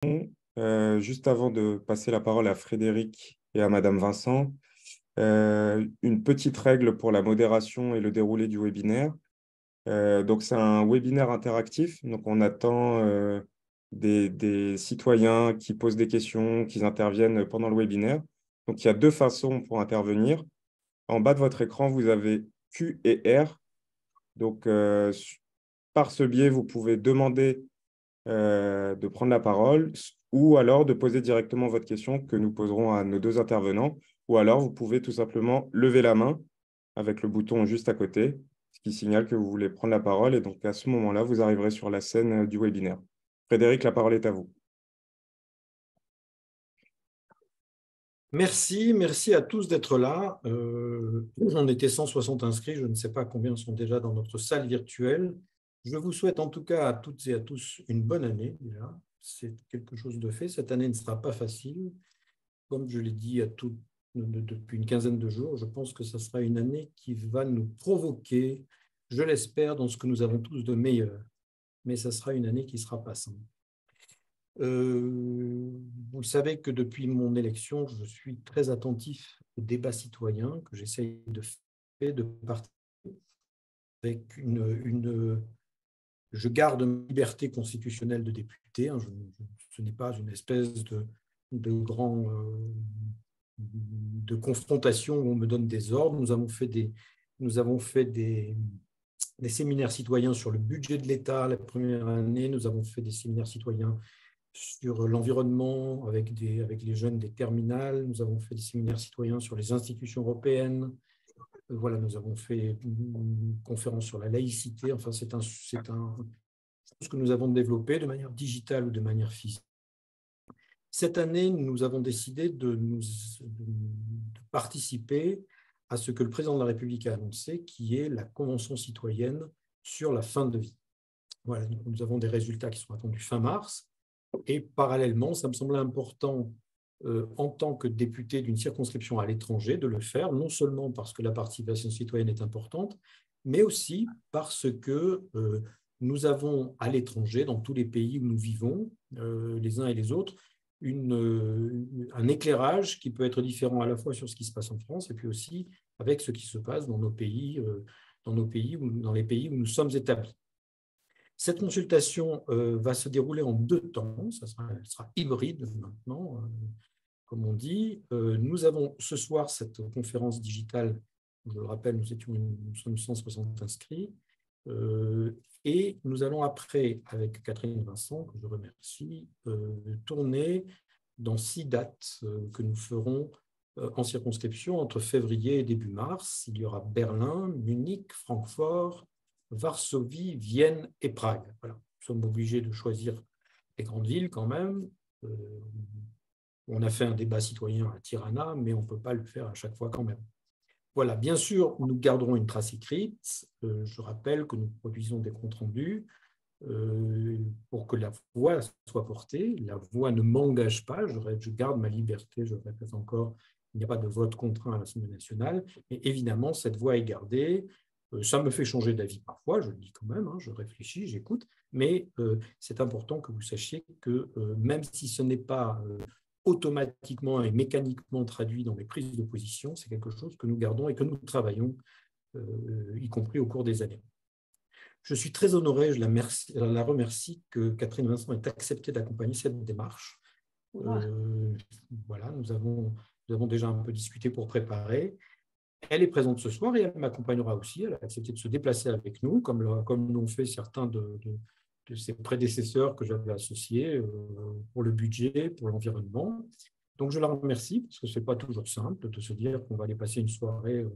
Juste avant de passer la parole à Frédéric et à Madame Vincent, une petite règle pour la modération et le déroulé du webinaire. Donc, c'est un webinaire interactif. Donc, on attend des citoyens qui posent des questions, qui interviennent pendant le webinaire. Donc, il y a deux façons pour intervenir. En bas de votre écran, vous avez Q et R. Donc, par ce biais, vous pouvez demander de prendre la parole ou alors de poser directement votre question que nous poserons à nos deux intervenants. Ou alors, vous pouvez tout simplement lever la main avec le bouton juste à côté, ce qui signale que vous voulez prendre la parole. Et donc, à ce moment-là, vous arriverez sur la scène du webinaire. Frédéric, la parole est à vous. Merci à tous d'être là. On était 160 inscrits, je ne sais pas combien sont déjà dans notre salle virtuelle. Je vous souhaite en tout cas à toutes et à tous une bonne année. C'est quelque chose de fait. Cette année ne sera pas facile. Comme je l'ai dit depuis une quinzaine de jours, je pense que ce sera une année qui va nous provoquer, je l'espère, dans ce que nous avons tous de meilleur. Mais ce sera une année qui sera pas simple. Vous savez que depuis mon élection, je suis très attentif aux débats citoyens que j'essaye de faire, de partager avec je garde ma liberté constitutionnelle de député. Ce n'est pas une espèce de confrontation où on me donne des ordres. Nous avons fait des séminaires citoyens sur le budget de l'État la première année. Nous avons fait des séminaires citoyens sur l'environnement avec les jeunes des terminales. Nous avons fait des séminaires citoyens sur les institutions européennes. Voilà, nous avons fait une conférence sur la laïcité. Enfin, c'est ce que nous avons développé de manière digitale ou de manière physique. Cette année, nous avons décidé de participer à ce que le président de la République a annoncé, qui est la Convention citoyenne sur la fin de vie. Voilà, nous avons des résultats qui sont attendus fin mars. Et parallèlement, ça me semblait important, en tant que député d'une circonscription à l'étranger, de le faire, non seulement parce que la participation citoyenne est importante, mais aussi parce que nous avons à l'étranger, dans tous les pays où nous vivons, les uns et les autres, un éclairage qui peut être différent à la fois sur ce qui se passe en France et puis aussi avec ce qui se passe dans nos pays, dans les pays où nous sommes établis. Cette consultation va se dérouler en 2 temps, elle sera hybride maintenant, comme on dit. Nous avons ce soir cette conférence digitale, je le rappelle, nous sommes 160 inscrits, et nous allons après, avec Catherine Vincent, que je remercie, tourner dans 6 dates que nous ferons en circonscription entre février et début mars. Il y aura Berlin, Munich, Francfort, Varsovie, Vienne et Prague. Voilà. Nous sommes obligés de choisir les grandes villes quand même. On a fait un débat citoyen à Tirana, mais on ne peut pas le faire à chaque fois quand même. Voilà, bien sûr, nous garderons une trace écrite. Je rappelle que nous produisons des comptes rendus pour que la voix soit portée. La voix ne m'engage pas, je garde ma liberté, je répète encore, il n'y a pas de vote contraint à l'Assemblée nationale, mais évidemment, cette voix est gardée. Ça me fait changer d'avis parfois, je le dis quand même, hein, je réfléchis, j'écoute, mais c'est important que vous sachiez que même si ce n'est pas automatiquement et mécaniquement traduit dans les prises de position, c'est quelque chose que nous gardons et que nous travaillons, y compris au cours des années. Je suis très honoré, je la remercie que Catherine Vincent ait accepté d'accompagner cette démarche. Voilà, nous avons déjà un peu discuté pour préparer. Elle est présente ce soir et elle m'accompagnera aussi. Elle a accepté de se déplacer avec nous, comme l'ont fait certains de ses prédécesseurs que j'avais associés pour le budget, pour l'environnement. Donc, je la remercie parce que ce n'est pas toujours simple de se dire qu'on va aller passer une soirée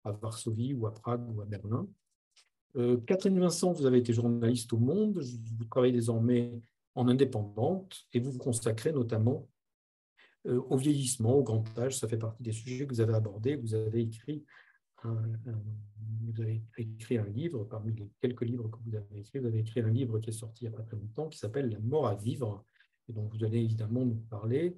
à Varsovie ou à Prague ou à Berlin. Catherine Vincent, vous avez été journaliste au Monde, vous travaillez désormais en indépendante et vous vous consacrez notamment au vieillissement, au grand âge. Ça fait partie des sujets que vous avez abordés. Vous avez écrit un livre, parmi les quelques livres que vous avez écrit un livre qui est sorti il n'y a pas très longtemps, qui s'appelle « La mort à vivre », et dont vous allez évidemment nous parler,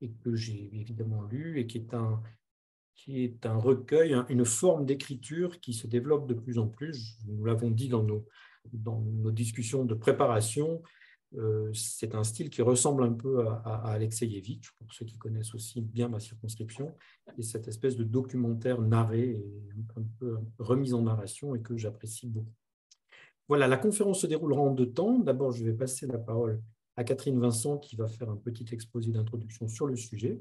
et que j'ai évidemment lu, et qui est un recueil, une forme d'écriture qui se développe de plus en plus. Nous l'avons dit dans nos discussions de préparation, C'est un style qui ressemble un peu à Alexeïevitch, pour ceux qui connaissent aussi bien ma circonscription, et cette espèce de documentaire narré et un peu remis en narration et que j'apprécie beaucoup. Voilà, la conférence se déroulera en 2 temps. D'abord, je vais passer la parole à Catherine Vincent qui va faire un petit exposé d'introduction sur le sujet.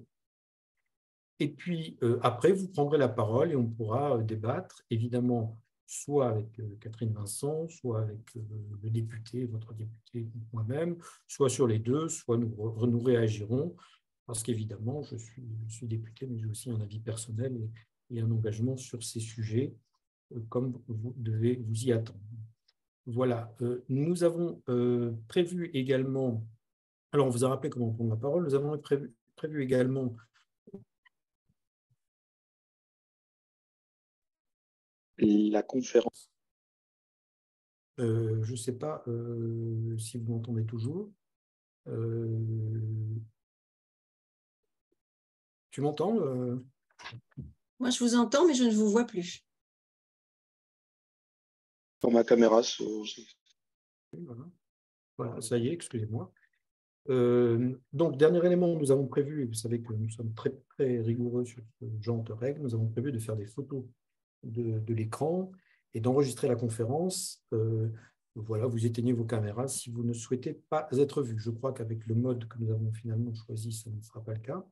Et puis, après, vous prendrez la parole et on pourra débattre, évidemment, soit avec Catherine Vincent, soit avec le député, votre député, moi-même, soit sur les deux, soit nous réagirons, parce qu'évidemment, je suis député, mais j'ai aussi un avis personnel et un engagement sur ces sujets, comme vous devez vous y attendre. Voilà, nous avons prévu également, alors on vous a rappelé comment prendre la parole, nous avons prévu également la conférence. Je ne sais pas si vous m'entendez toujours. Tu m'entends Moi, je vous entends, mais je ne vous vois plus. Pour ma caméra, voilà, ça y est, excusez-moi. Donc, dernier élément, nous avons prévu, et vous savez que nous sommes très, très rigoureux sur ce genre de règles, nous avons prévu de faire des photos de l'écran et d'enregistrer la conférence. Voilà, vous éteignez vos caméras si vous ne souhaitez pas être vu. Je crois qu'avec le mode que nous avons finalement choisi, ça ne sera pas le cas.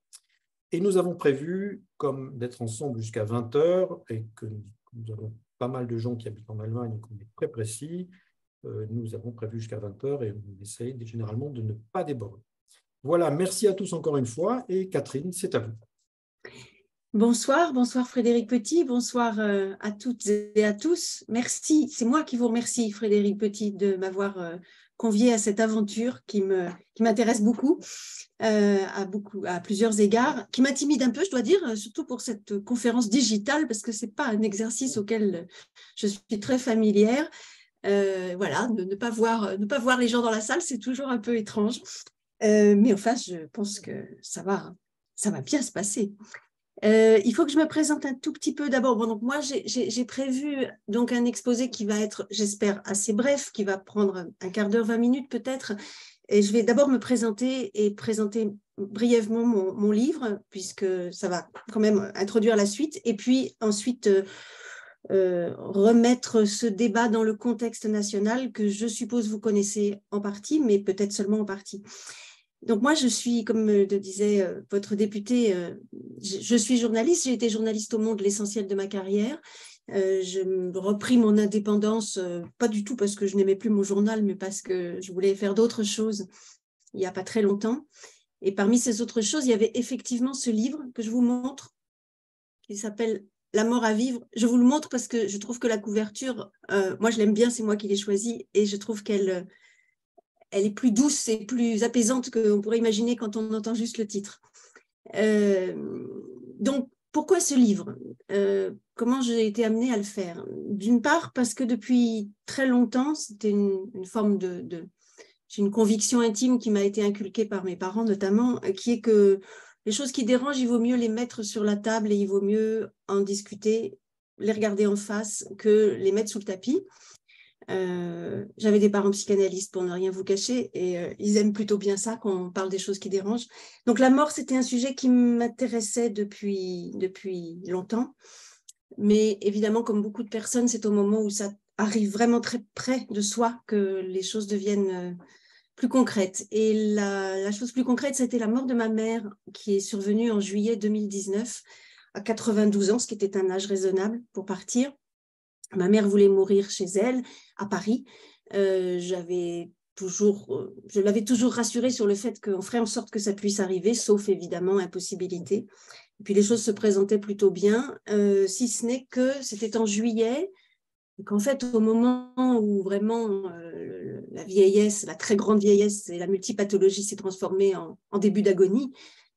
Et nous avons prévu, comme d'être ensemble jusqu'à 20 heures et que nous avons pas mal de gens qui habitent en Allemagne et qu'on est très précis, nous avons prévu jusqu'à 20 heures et on essaye généralement de ne pas déborder. Voilà, merci à tous encore une fois et Catherine, c'est à vous. Bonsoir, bonsoir Frédéric Petit, bonsoir à toutes et à tous. Merci, c'est moi qui vous remercie Frédéric Petit de m'avoir convié à cette aventure qui m'intéresse beaucoup, à plusieurs égards, qui m'intimide un peu, je dois dire, surtout pour cette conférence digitale, parce que ce n'est pas un exercice auquel je suis très familière. Voilà, ne pas voir les gens dans la salle, c'est toujours un peu étrange. Mais enfin, je pense que ça va bien se passer. Il faut que je me présente un tout petit peu d'abord. Bon, donc moi, j'ai prévu donc un exposé qui va être, j'espère, assez bref, qui va prendre un quart d'heure, 20 minutes peut-être. Et je vais d'abord me présenter et présenter brièvement mon livre, puisque ça va quand même introduire la suite. Et puis ensuite, remettre ce débat dans le contexte national que je suppose vous connaissez en partie, mais peut-être seulement en partie. Donc moi, je suis, comme le disait votre député, je suis journaliste, j'ai été journaliste au Monde l'essentiel de ma carrière. Je repris mon indépendance, pas du tout parce que je n'aimais plus mon journal, mais parce que je voulais faire d'autres choses il n'y a pas très longtemps. Et parmi ces autres choses, il y avait effectivement ce livre que je vous montre, qui s'appelle « La mort à vivre ». Je vous le montre parce que je trouve que la couverture, moi je l'aime bien, c'est moi qui l'ai choisie, et je trouve qu'elle est plus douce et plus apaisante qu'on pourrait imaginer quand on entend juste le titre. Donc, pourquoi ce livre ? Comment j'ai été amenée à le faire ? D'une part, parce que depuis très longtemps, c'était une forme j'ai une conviction intime qui m'a été inculquée par mes parents notamment, qui est que les choses qui dérangent, il vaut mieux les mettre sur la table et il vaut mieux en discuter, les regarder en face que les mettre sous le tapis. J'avais des parents psychanalystes pour ne rien vous cacher et ils aiment plutôt bien ça quand on parle des choses qui dérangent. Donc la mort, c'était un sujet qui m'intéressait depuis longtemps, mais évidemment, comme beaucoup de personnes, c'est au moment où ça arrive vraiment très près de soi que les choses deviennent plus concrètes. Et la chose plus concrète, c'était la mort de ma mère qui est survenue en juillet 2019 à 92 ans, ce qui était un âge raisonnable pour partir. Ma mère voulait mourir chez elle, à Paris. Je l'avais toujours rassurée sur le fait qu'on ferait en sorte que ça puisse arriver, sauf évidemment impossibilité. Et puis les choses se présentaient plutôt bien, si ce n'est que c'était en juillet, et qu'en fait, au moment où vraiment la vieillesse, la très grande vieillesse et la multipathologie s'est transformée en début d'agonie,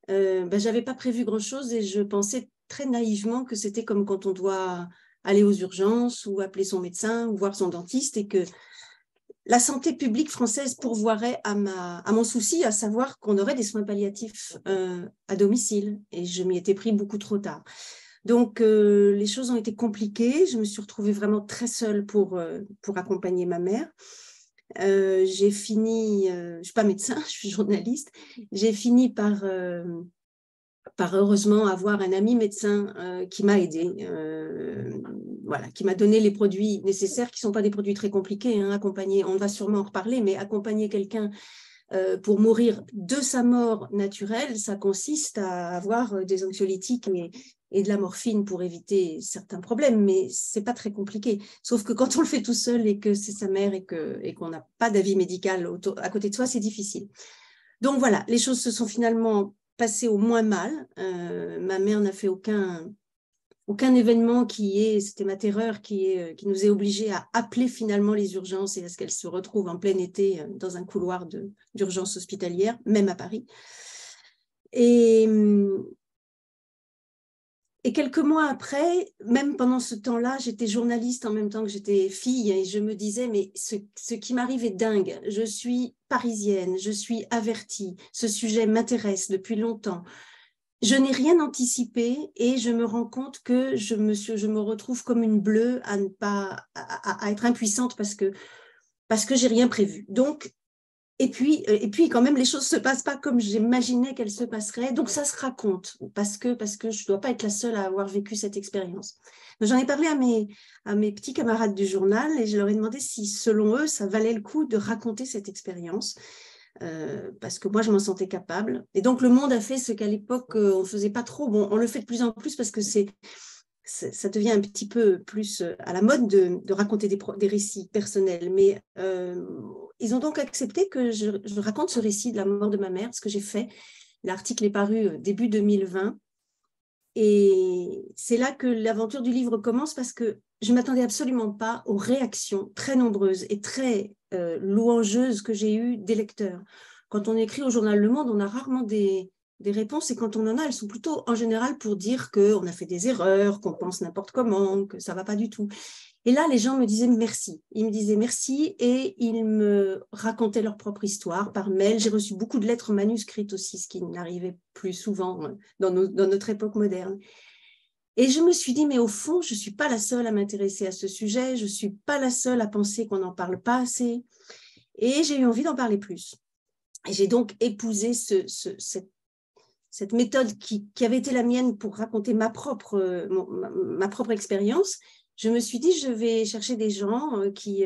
je n'avais pas prévu grand-chose et je pensais très naïvement que c'était comme quand on doit aller aux urgences ou appeler son médecin ou voir son dentiste et que la santé publique française pourvoirait à mon souci, à savoir qu'on aurait des soins palliatifs à domicile. Et je m'y étais pris beaucoup trop tard. Donc, les choses ont été compliquées. Je me suis retrouvée vraiment très seule pour accompagner ma mère. j'ai fini, je ne suis pas médecin, je suis journaliste, j'ai fini par heureusement avoir un ami médecin qui m'a aidé, voilà, qui m'a donné les produits nécessaires, qui ne sont pas des produits très compliqués, hein, accompagner, on va sûrement en reparler, mais accompagner quelqu'un pour mourir de sa mort naturelle, ça consiste à avoir des anxiolytiques et de la morphine pour éviter certains problèmes, mais ce n'est pas très compliqué. Sauf que quand on le fait tout seul et que c'est sa mère et qu'on n'a pas d'avis médical à côté de soi, c'est difficile. Donc voilà, les choses se sont finalement passées au moins mal. Ma mère n'a fait aucun événement c'était ma terreur, qui nous est obligé à appeler finalement les urgences et à ce qu'elle se retrouve en plein été dans un couloir d'urgence hospitalière, même à Paris. Et quelques mois après, même pendant ce temps-là, j'étais journaliste en même temps que j'étais fille et je me disais, mais ce qui m'arrive est dingue. Je suis parisienne, je suis avertie, ce sujet m'intéresse depuis longtemps. Je n'ai rien anticipé et je me rends compte que je me retrouve comme une bleue à être impuissante parce que j'ai rien prévu. Donc, et puis, quand même, les choses ne se passent pas comme j'imaginais qu'elles se passeraient. Donc, ça se raconte parce que je ne dois pas être la seule à avoir vécu cette expérience. J'en ai parlé à mes petits camarades du journal et je leur ai demandé si, selon eux, ça valait le coup de raconter cette expérience. Parce que moi, je m'en sentais capable. Et donc, Le Monde a fait ce qu'à l'époque, on ne faisait pas trop. Bon, on le fait de plus en plus parce que ça devient un petit peu plus à la mode de raconter des récits personnels. Mais ils ont donc accepté que je raconte ce récit de la mort de ma mère, ce que j'ai fait. L'article est paru début 2020. Et c'est là que l'aventure du livre commence parce que je ne m'attendais absolument pas aux réactions très nombreuses et très louangeuses que j'ai eues des lecteurs. Quand on écrit au journal Le Monde, on a rarement des réponses et quand on en a, elles sont plutôt en général pour dire qu'on a fait des erreurs, qu'on pense n'importe comment, que ça ne va pas du tout. Et là, les gens me disaient merci. Ils me disaient merci et ils me racontaient leur propre histoire par mail. J'ai reçu beaucoup de lettres manuscrites aussi, ce qui n'arrivait plus souvent dans notre époque moderne. Et je me suis dit, mais au fond, je ne suis pas la seule à m'intéresser à ce sujet. Je ne suis pas la seule à penser qu'on n'en parle pas assez. Et j'ai eu envie d'en parler plus. Et j'ai donc épousé cette méthode qui avait été la mienne pour raconter ma propre expérience. Je me suis dit, je vais chercher des gens qui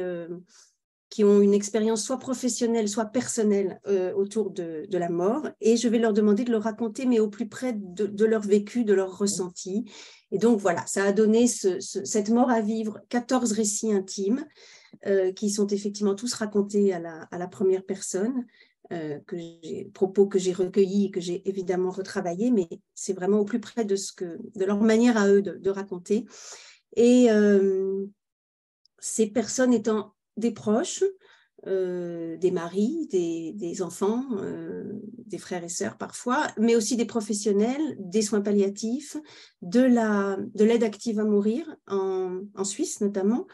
ont une expérience soit professionnelle, soit personnelle autour de la mort, et je vais leur demander de le raconter, mais au plus près de leur vécu, de leur ressenti. Et donc voilà, ça a donné cette mort à vivre, 14 récits intimes qui sont effectivement tous racontés à la première personne, propos que j'ai recueillis et que j'ai évidemment retravaillés, mais c'est vraiment au plus près de leur manière à eux de raconter. Et ces personnes étant des proches, des maris, des enfants, des frères et sœurs parfois, mais aussi des professionnels, des soins palliatifs, de l'aide active à mourir en Suisse notamment,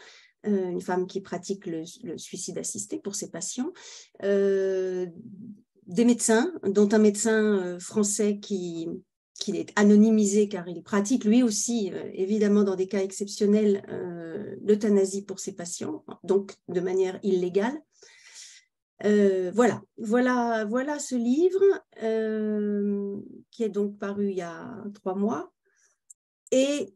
une femme qui pratique le suicide assisté pour ses patients, des médecins, dont un médecin français qui est anonymisé car il pratique lui aussi, évidemment dans des cas exceptionnels, l'euthanasie pour ses patients, donc de manière illégale. Voilà ce livre qui est donc paru il y a 3 mois. Et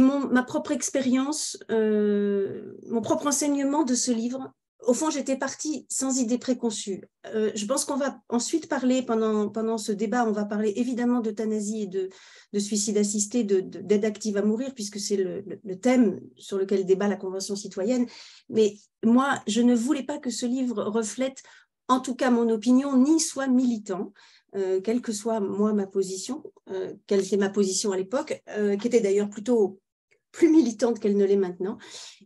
ma propre expérience, mon propre enseignement de ce livre, au fond, j'étais partie sans idée préconçue. Je pense qu'on va ensuite parler, pendant ce débat, on va parler évidemment d'euthanasie et de suicide assisté, d'aide active à mourir, puisque c'est le thème sur lequel débat la Convention citoyenne. Mais moi, je ne voulais pas que ce livre reflète, en tout cas mon opinion, ni soit militant, quelle que soit moi ma position, quelle était ma position à l'époque, qui était d'ailleurs plutôt plus militante qu'elle ne l'est maintenant.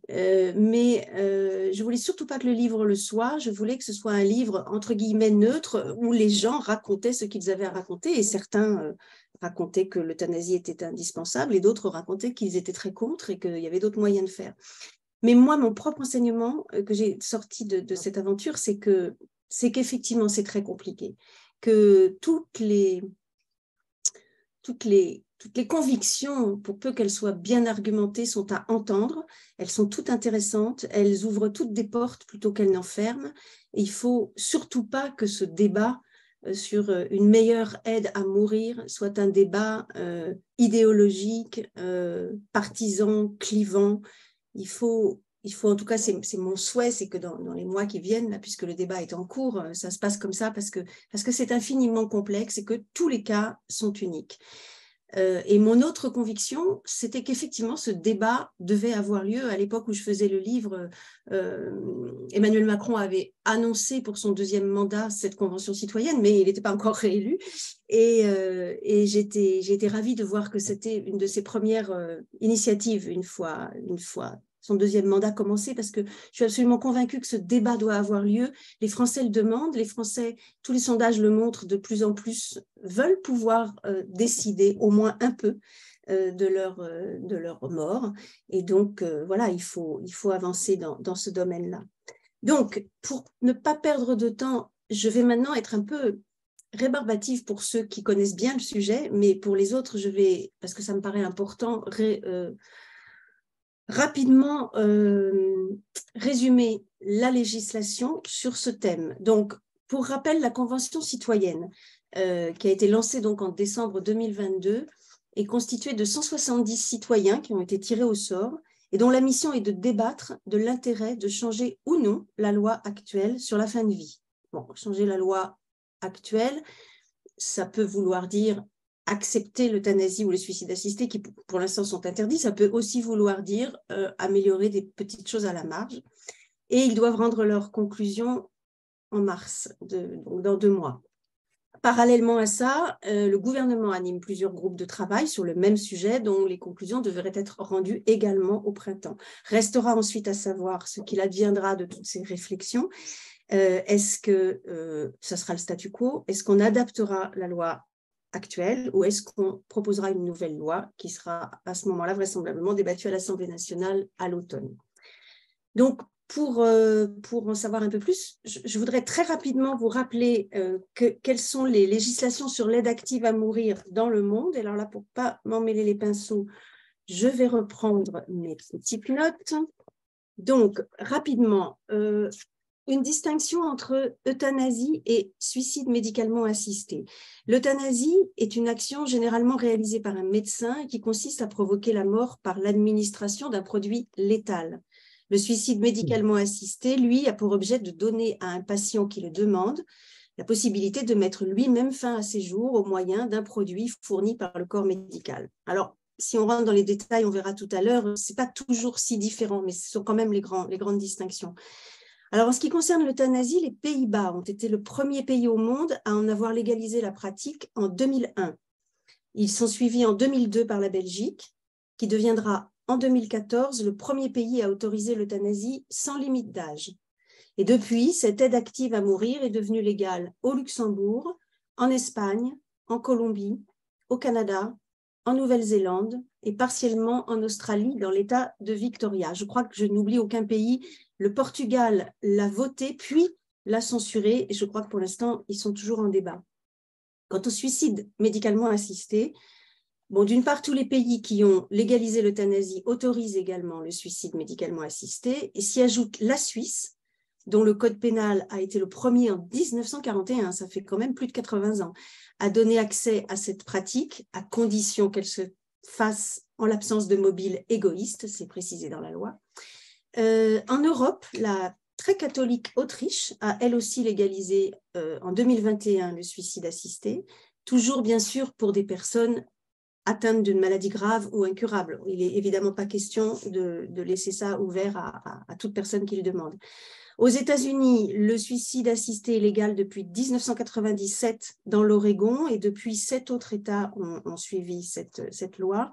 Mais je voulais surtout pas que le livre le soit. Je voulais que ce soit un livre entre guillemets neutre où les gens racontaient ce qu'ils avaient à raconter, et certains racontaient que l'euthanasie était indispensable et d'autres racontaient qu'ils étaient très contre et qu'il y avait d'autres moyens de faire. Mais moi, mon propre enseignement que j'ai sorti de cette aventure, c'est qu'effectivement c'est très compliqué, que toutes toutes les convictions, pour peu qu'elles soient bien argumentées, sont à entendre. Elles sont toutes intéressantes, elles ouvrent toutes des portes plutôt qu'elles n'enferment. Et il ne faut surtout pas que ce débat sur une meilleure aide à mourir soit un débat idéologique, partisan, clivant. Il faut en tout cas, c'est mon souhait, c'est que dans les mois qui viennent, là, puisque le débat est en cours, ça se passe comme ça parce que c'est infiniment complexe et que tous les cas sont uniques. Et mon autre conviction, c'était qu'effectivement, ce débat devait avoir lieu. À l'époque où je faisais le livre, Emmanuel Macron avait annoncé pour son 2e mandat cette convention citoyenne, mais il n'était pas encore réélu. Et j'ai été ravie de voir que c'était une de ses premières initiatives une fois son 2e mandat commencé, parce que je suis absolument convaincue que ce débat doit avoir lieu. Les Français le demandent, les Français, tous les sondages le montrent, de plus en plus veulent pouvoir décider au moins un peu de leur mort. Et donc, voilà, il faut avancer dans ce domaine-là. Donc, pour ne pas perdre de temps, je vais maintenant être un peu rébarbative pour ceux qui connaissent bien le sujet, mais pour les autres, je vais, parce que ça me paraît important, rapidement résumer la législation sur ce thème. Donc, pour rappel, la Convention citoyenne, qui a été lancée donc en décembre 2022, est constituée de 170 citoyens qui ont été tirés au sort et dont la mission est de débattre de l'intérêt de changer ou non la loi actuelle sur la fin de vie. Bon, changer la loi actuelle, ça peut vouloir dire accepter l'euthanasie ou le suicide assisté, qui pour l'instant sont interdits. Ça peut aussi vouloir dire améliorer des petites choses à la marge. Et ils doivent rendre leurs conclusions en mars, donc dans 2 mois. Parallèlement à ça, le gouvernement anime plusieurs groupes de travail sur le même sujet, dont les conclusions devraient être rendues également au printemps. Restera ensuite à savoir ce qu'il adviendra de toutes ces réflexions. Est-ce que ça sera le statu quo? Est-ce qu'on adaptera la loi actuelle ou est-ce qu'on proposera une nouvelle loi qui sera à ce moment-là vraisemblablement débattue à l'Assemblée nationale à l'automne? Donc, pour en savoir un peu plus, je voudrais très rapidement vous rappeler quelles sont les législations sur l'aide active à mourir dans le monde. Et alors là, pour ne pas m'emmêler les pinceaux, je vais reprendre mes petites notes. Donc, rapidement, une distinction entre euthanasie et suicide médicalement assisté. L'euthanasie est une action généralement réalisée par un médecin qui consiste à provoquer la mort par l'administration d'un produit létal. Le suicide médicalement assisté, lui, a pour objet de donner à un patient qui le demande la possibilité de mettre lui-même fin à ses jours au moyen d'un produit fourni par le corps médical. Alors, si on rentre dans les détails, on verra tout à l'heure, ce n'est pas toujours si différent, mais ce sont quand même les grandes distinctions. Alors, en ce qui concerne l'euthanasie, les Pays-Bas ont été le premier pays au monde à en avoir légalisé la pratique en 2001. Ils sont suivis en 2002 par la Belgique, qui deviendra en 2014 le premier pays à autoriser l'euthanasie sans limite d'âge. Et depuis, cette aide active à mourir est devenue légale au Luxembourg, en Espagne, en Colombie, au Canada, en Nouvelle-Zélande et partiellement en Australie, dans l'État de Victoria. Je crois que je n'oublie aucun pays. Le Portugal l'a voté, puis l'a censuré, et je crois que pour l'instant, ils sont toujours en débat. Quant au suicide médicalement assisté, bon, d'une part, tous les pays qui ont légalisé l'euthanasie autorisent également le suicide médicalement assisté, et s'y ajoute la Suisse, dont le code pénal a été le premier en 1941, ça fait quand même plus de 80 ans, à donner accès à cette pratique, à condition qu'elle se fasse en l'absence de mobile égoïste, c'est précisé dans la loi. En Europe, la très catholique Autriche a elle aussi légalisé en 2021 le suicide assisté, toujours bien sûr pour des personnes atteintes d'une maladie grave ou incurable. Il n'est évidemment pas question de laisser ça ouvert à toute personne qui le demande. Aux États-Unis, le suicide assisté est légal depuis 1997 dans l'Oregon et depuis 7 autres États ont suivi cette loi.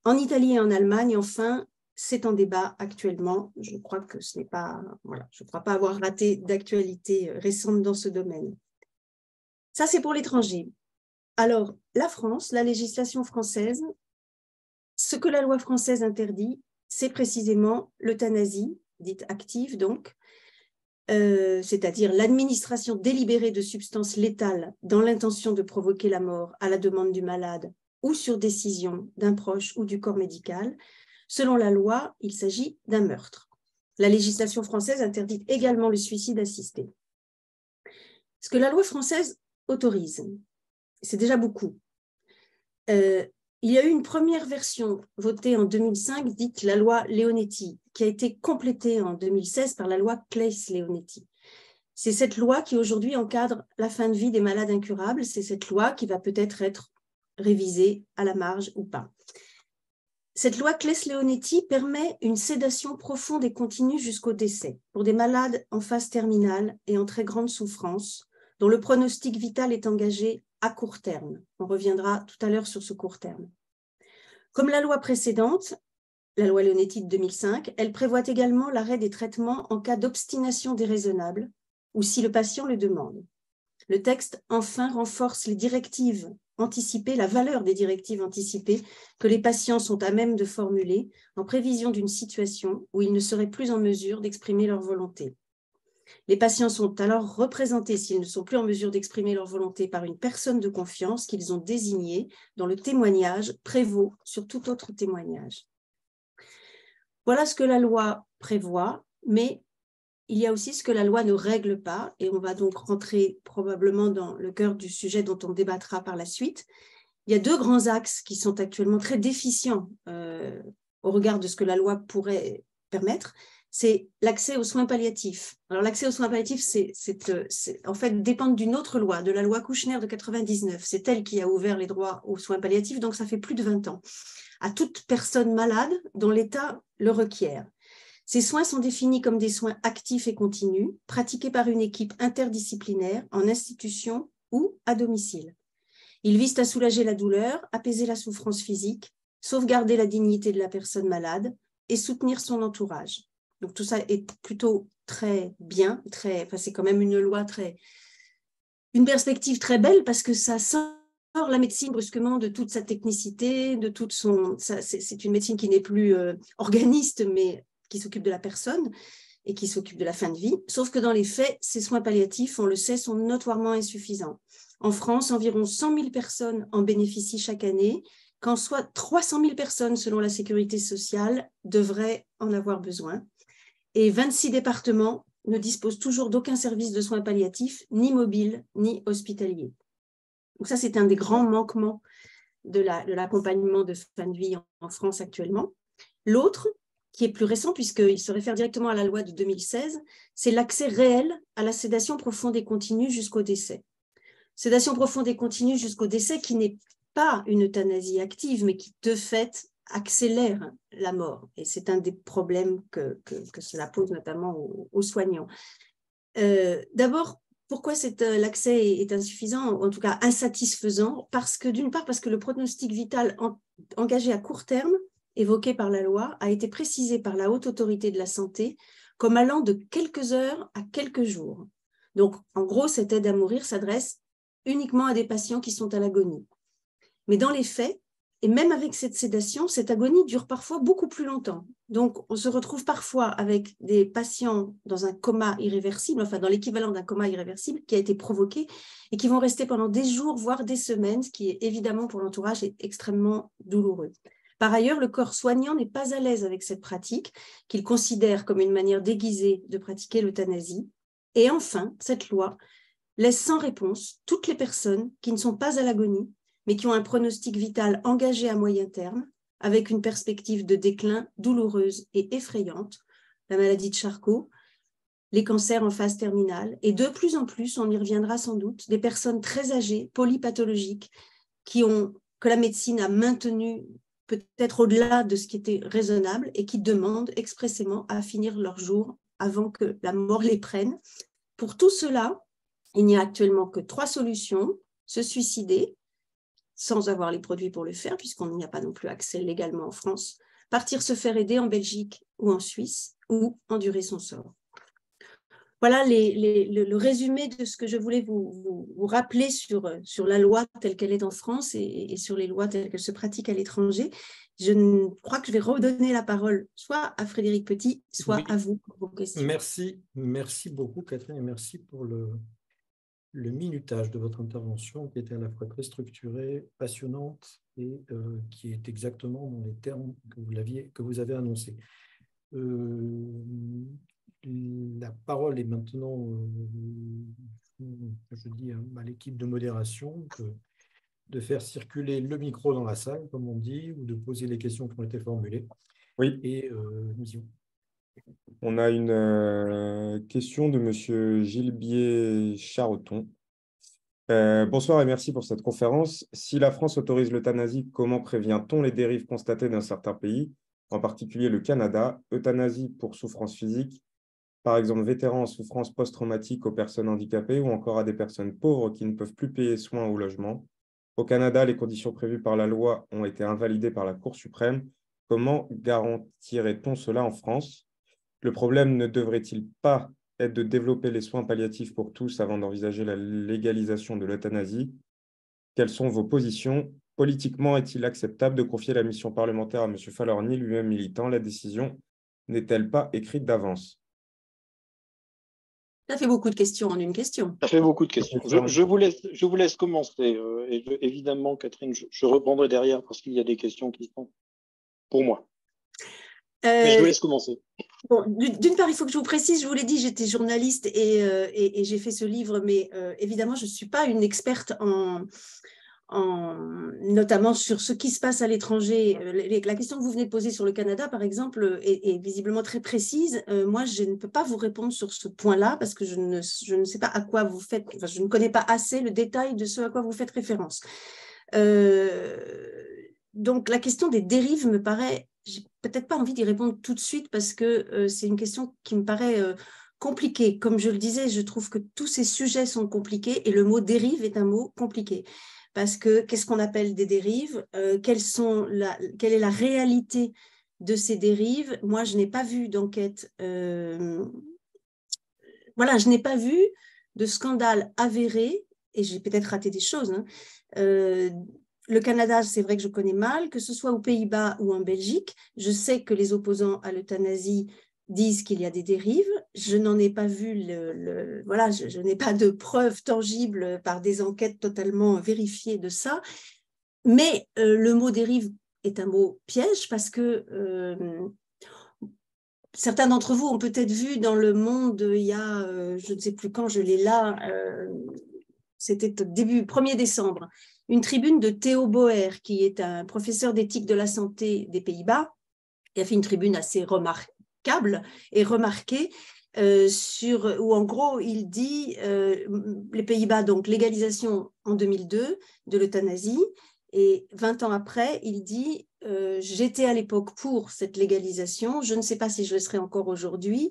En Italie et en Allemagne, enfin, c'est en débat actuellement. Je crois que ce n'est pas, voilà, je ne crois pas avoir raté d'actualité récente dans ce domaine. Ça, c'est pour l'étranger. Alors, la France, la législation française, ce que la loi française interdit, c'est précisément l'euthanasie, dite active donc, c'est-à-dire l'administration délibérée de substances létales dans l'intention de provoquer la mort à la demande du malade ou sur décision d'un proche ou du corps médical. Selon la loi, il s'agit d'un meurtre. La législation française interdit également le suicide assisté. Ce que la loi française autorise, c'est déjà beaucoup. Il y a eu une première version votée en 2005, dite la loi Leonetti, qui a été complétée en 2016 par la loi Claeys-Leonetti. C'est cette loi qui aujourd'hui encadre la fin de vie des malades incurables. C'est cette loi qui va peut-être être révisée à la marge ou pas. Cette loi Claeys-Leonetti permet une sédation profonde et continue jusqu'au décès pour des malades en phase terminale et en très grande souffrance, dont le pronostic vital est engagé à court terme. On reviendra tout à l'heure sur ce court terme. Comme la loi précédente, la loi Leonetti de 2005, elle prévoit également l'arrêt des traitements en cas d'obstination déraisonnable ou si le patient le demande. Le texte, enfin, renforce les directives anticipées, la valeur des directives anticipées que les patients sont à même de formuler en prévision d'une situation où ils ne seraient plus en mesure d'exprimer leur volonté. Les patients sont alors représentés, s'ils ne sont plus en mesure d'exprimer leur volonté, par une personne de confiance qu'ils ont désignée, dont le témoignage prévaut sur tout autre témoignage. Voilà ce que la loi prévoit, mais il y a aussi ce que la loi ne règle pas, et on va donc rentrer probablement dans le cœur du sujet dont on débattra par la suite. Il y a deux grands axes qui sont actuellement très déficients au regard de ce que la loi pourrait permettre. C'est l'accès aux soins palliatifs. Alors l'accès aux soins palliatifs, c'est en fait dépend d'une autre loi, de la loi Kouchner de 99. C'est elle qui a ouvert les droits aux soins palliatifs, donc ça fait plus de 20 ans, à toute personne malade dont l'État le requiert. Ces soins sont définis comme des soins actifs et continus, pratiqués par une équipe interdisciplinaire en institution ou à domicile. Ils visent à soulager la douleur, apaiser la souffrance physique, sauvegarder la dignité de la personne malade et soutenir son entourage. Donc tout ça est plutôt très bien, c'est quand même une perspective très belle parce que ça sort la médecine brusquement de toute sa technicité, c'est une médecine qui n'est plus organiste, mais qui s'occupe de la personne et qui s'occupe de la fin de vie. Sauf que dans les faits, ces soins palliatifs, on le sait, sont notoirement insuffisants. En France, environ 100 000 personnes en bénéficient chaque année, quand soit 300 000 personnes, selon la Sécurité sociale, devraient en avoir besoin. Et 26 départements ne disposent toujours d'aucun service de soins palliatifs, ni mobile, ni hospitalier. Donc ça, c'est un des grands manquements de l'accompagnement de fin de vie en France actuellement. L'autre, qui est plus récent, puisqu'il se réfère directement à la loi de 2016, c'est l'accès réel à la sédation profonde et continue jusqu'au décès. Sédation profonde et continue jusqu'au décès qui n'est pas une euthanasie active, mais qui, de fait, accélère la mort. Et c'est un des problèmes que cela pose notamment aux soignants. D'abord, pourquoi l'accès est insuffisant, ou en tout cas insatisfaisant? D'une part, parce que le pronostic vital engagé à court terme, évoqué par la loi, a été précisé par la Haute Autorité de la Santé comme allant de quelques heures à quelques jours. Donc, en gros, cette aide à mourir s'adresse uniquement à des patients qui sont à l'agonie. Mais dans les faits, et même avec cette sédation, cette agonie dure parfois beaucoup plus longtemps. Donc, on se retrouve parfois avec des patients dans un coma irréversible, enfin dans l'équivalent d'un coma irréversible qui a été provoqué et qui vont rester pendant des jours, voire des semaines, ce qui est évidemment pour l'entourage est extrêmement douloureux. Par ailleurs, le corps soignant n'est pas à l'aise avec cette pratique, qu'il considère comme une manière déguisée de pratiquer l'euthanasie. Et enfin, cette loi laisse sans réponse toutes les personnes qui ne sont pas à l'agonie, mais qui ont un pronostic vital engagé à moyen terme, avec une perspective de déclin douloureuse et effrayante, la maladie de Charcot, les cancers en phase terminale, et de plus en plus, on y reviendra sans doute, des personnes très âgées, polypathologiques, que la médecine a maintenu peut-être au-delà de ce qui était raisonnable et qui demandent expressément à finir leur jour avant que la mort les prenne. Pour tout cela, il n'y a actuellement que 3 solutions: se suicider, sans avoir les produits pour le faire, puisqu'on n'y a pas non plus accès légalement en France, partir se faire aider en Belgique ou en Suisse, ou endurer son sort. Voilà le résumé de ce que je voulais vous rappeler sur la loi telle qu'elle est en France et sur les lois telles qu'elles se pratiquent à l'étranger. Je crois que je vais redonner la parole soit à Frédéric Petit, soit à vous pour vos questions. Merci beaucoup Catherine, et merci pour le minutage de votre intervention qui était à la fois très structurée, passionnante et qui est exactement dans les termes que vous avez annoncés. La parole est maintenant, je dis à l'équipe de modération de faire circuler le micro dans la salle, comme on dit, ou de poser les questions qui ont été formulées. Oui. Et nous y allons. On a une question de M. Gilbier Charoton. Bonsoir et merci pour cette conférence. Si la France autorise l'euthanasie, comment prévient-on les dérives constatées dans certains pays, en particulier le Canada, euthanasie pour souffrance physique, par exemple vétérans en souffrance post-traumatique aux personnes handicapées ou encore à des personnes pauvres qui ne peuvent plus payer soins ou logement. Au Canada, les conditions prévues par la loi ont été invalidées par la Cour suprême. Comment garantirait-on cela en France? Le problème ne devrait-il pas être de développer les soins palliatifs pour tous avant d'envisager la légalisation de l'euthanasie? Quelles sont vos positions? Politiquement, est-il acceptable de confier la mission parlementaire à M. Falorni, lui-même militant? La décision n'est-elle pas écrite d'avance? Ça fait beaucoup de questions en une question. Ça fait beaucoup de questions. Je vous laisse commencer. Évidemment, Catherine, je reprendrai derrière parce qu'il y a des questions qui sont pour moi. Mais je vous laisse commencer. Bon, d'une part, il faut que je vous précise, je vous l'ai dit, j'étais journaliste et j'ai fait ce livre, mais évidemment, je ne suis pas une experte notamment sur ce qui se passe à l'étranger. La question que vous venez de poser sur le Canada, par exemple, est visiblement très précise. Moi, je ne peux pas vous répondre sur ce point-là parce que je ne sais pas à quoi vous faites, enfin, je ne connais pas assez le détail de ce à quoi vous faites référence. Donc, la question des dérives me paraît, j'ai peut-être pas envie d'y répondre tout de suite parce que c'est une question qui me paraît compliquée. Comme je le disais, je trouve que tous ces sujets sont compliqués et le mot dérive est un mot compliqué. Parce que qu'est-ce qu'on appelle des dérives? Quelle est la réalité de ces dérives? Moi, je n'ai pas vu d'enquête. Voilà, je n'ai pas vu de scandale avéré, et j'ai peut-être raté des choses. Hein. Le Canada, c'est vrai que je connais mal, que ce soit aux Pays-Bas ou en Belgique. Je sais que les opposants à l'euthanasie disent qu'il y a des dérives. Je n'en ai pas vu, voilà, je n'ai pas de preuves tangibles par des enquêtes totalement vérifiées de ça. Mais le mot dérive est un mot piège parce que certains d'entre vous ont peut-être vu dans Le Monde, il y a, je ne sais plus quand, je l'ai là, c'était au début, 1er décembre, une tribune de Theo Boer, qui est un professeur d'éthique de la santé des Pays-Bas, qui a fait une tribune assez remarquable et remarquée, où en gros, il dit, les Pays-Bas, donc légalisation en 2002 de l'euthanasie, et 20 ans après, il dit, j'étais à l'époque pour cette légalisation, je ne sais pas si je le serai encore aujourd'hui,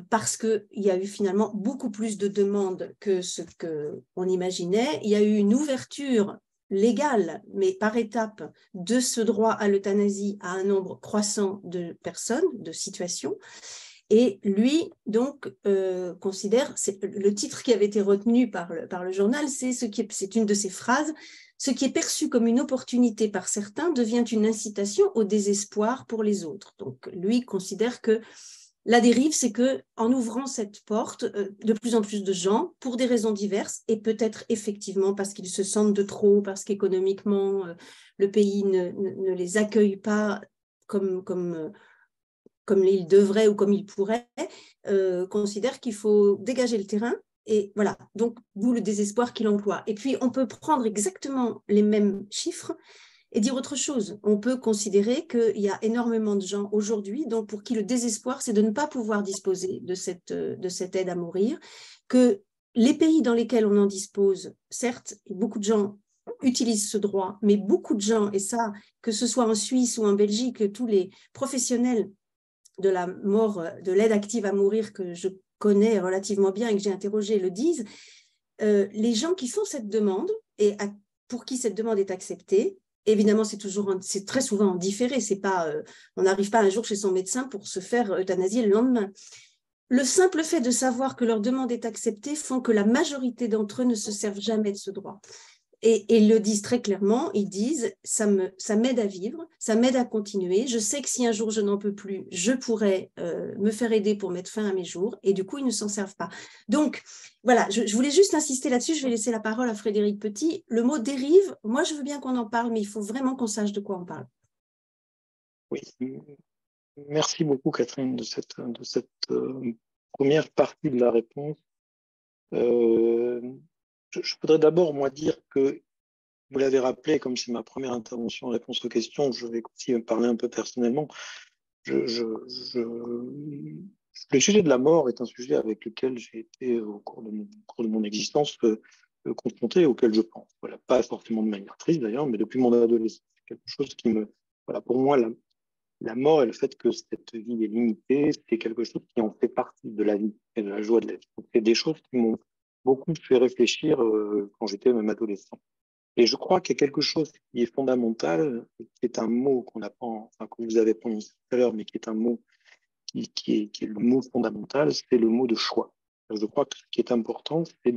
parce qu'il y a eu finalement beaucoup plus de demandes que ce qu'on imaginait. Il y a eu une ouverture légale, mais par étapes, de ce droit à l'euthanasie à un nombre croissant de personnes, de situations. Et lui, donc, considère, c'est le titre qui avait été retenu par le journal, c'est une de ses phrases, ce qui est perçu comme une opportunité par certains devient une incitation au désespoir pour les autres. Donc, lui considère que la dérive, c'est qu'en ouvrant cette porte, de plus en plus de gens, pour des raisons diverses, et peut-être effectivement parce qu'ils se sentent de trop, parce qu'économiquement, le pays ne les accueille pas comme il devrait ou comme il pourrait, considère qu'il faut dégager le terrain. Et voilà, donc d'où le désespoir qu'il emploie. Et puis, on peut prendre exactement les mêmes chiffres et dire autre chose. On peut considérer qu'il y a énormément de gens aujourd'hui, donc pour qui le désespoir, c'est de ne pas pouvoir disposer de cette aide à mourir, que les pays dans lesquels on en dispose, certes, beaucoup de gens utilisent ce droit, mais beaucoup de gens, et ça, que ce soit en Suisse ou en Belgique, tous les professionnels de la mort, de l'aide active à mourir que je connais relativement bien et que j'ai interrogé le disent, les gens qui font cette demande et pour qui cette demande est acceptée, évidemment c'est très souvent en différé, c'est pas, on n'arrive pas un jour chez son médecin pour se faire euthanasier le lendemain. Le simple fait de savoir que leur demande est acceptée font que la majorité d'entre eux ne se servent jamais de ce droit. et le disent très clairement, ils disent ça m'aide à vivre, ça m'aide à continuer. Je sais que si un jour je n'en peux plus, je pourrais me faire aider pour mettre fin à mes jours, et du coup, ils ne s'en servent pas. Donc, voilà, je voulais juste insister là-dessus, je vais laisser la parole à Frédéric Petit. Le mot dérive, moi je veux bien qu'on en parle, mais il faut vraiment qu'on sache de quoi on parle. Oui, merci beaucoup Catherine de cette première partie de la réponse. Je voudrais d'abord, moi, dire que, vous l'avez rappelé, comme c'est ma première intervention en réponse aux questions, je vais aussi parler un peu personnellement. Le sujet de la mort est un sujet avec lequel j'ai été, au cours de mon existence, confronté, auquel je pense. Voilà, pas forcément de manière triste d'ailleurs, mais depuis mon adolescence. C'est quelque chose qui me... Voilà, pour moi, la mort et le fait que cette vie est limitée, c'est quelque chose qui en fait partie de la vie et de la joie de la vie. C'est des choses qui m'ont beaucoup fait réfléchir quand j'étais même adolescent. Et je crois qu'il y a quelque chose qui est fondamental, qui est un mot qu'on apprend, enfin, que vous avez prononcé tout à l'heure, mais qui est un mot qui est le mot fondamental, c'est le mot de choix. Je crois que ce qui est important, c'est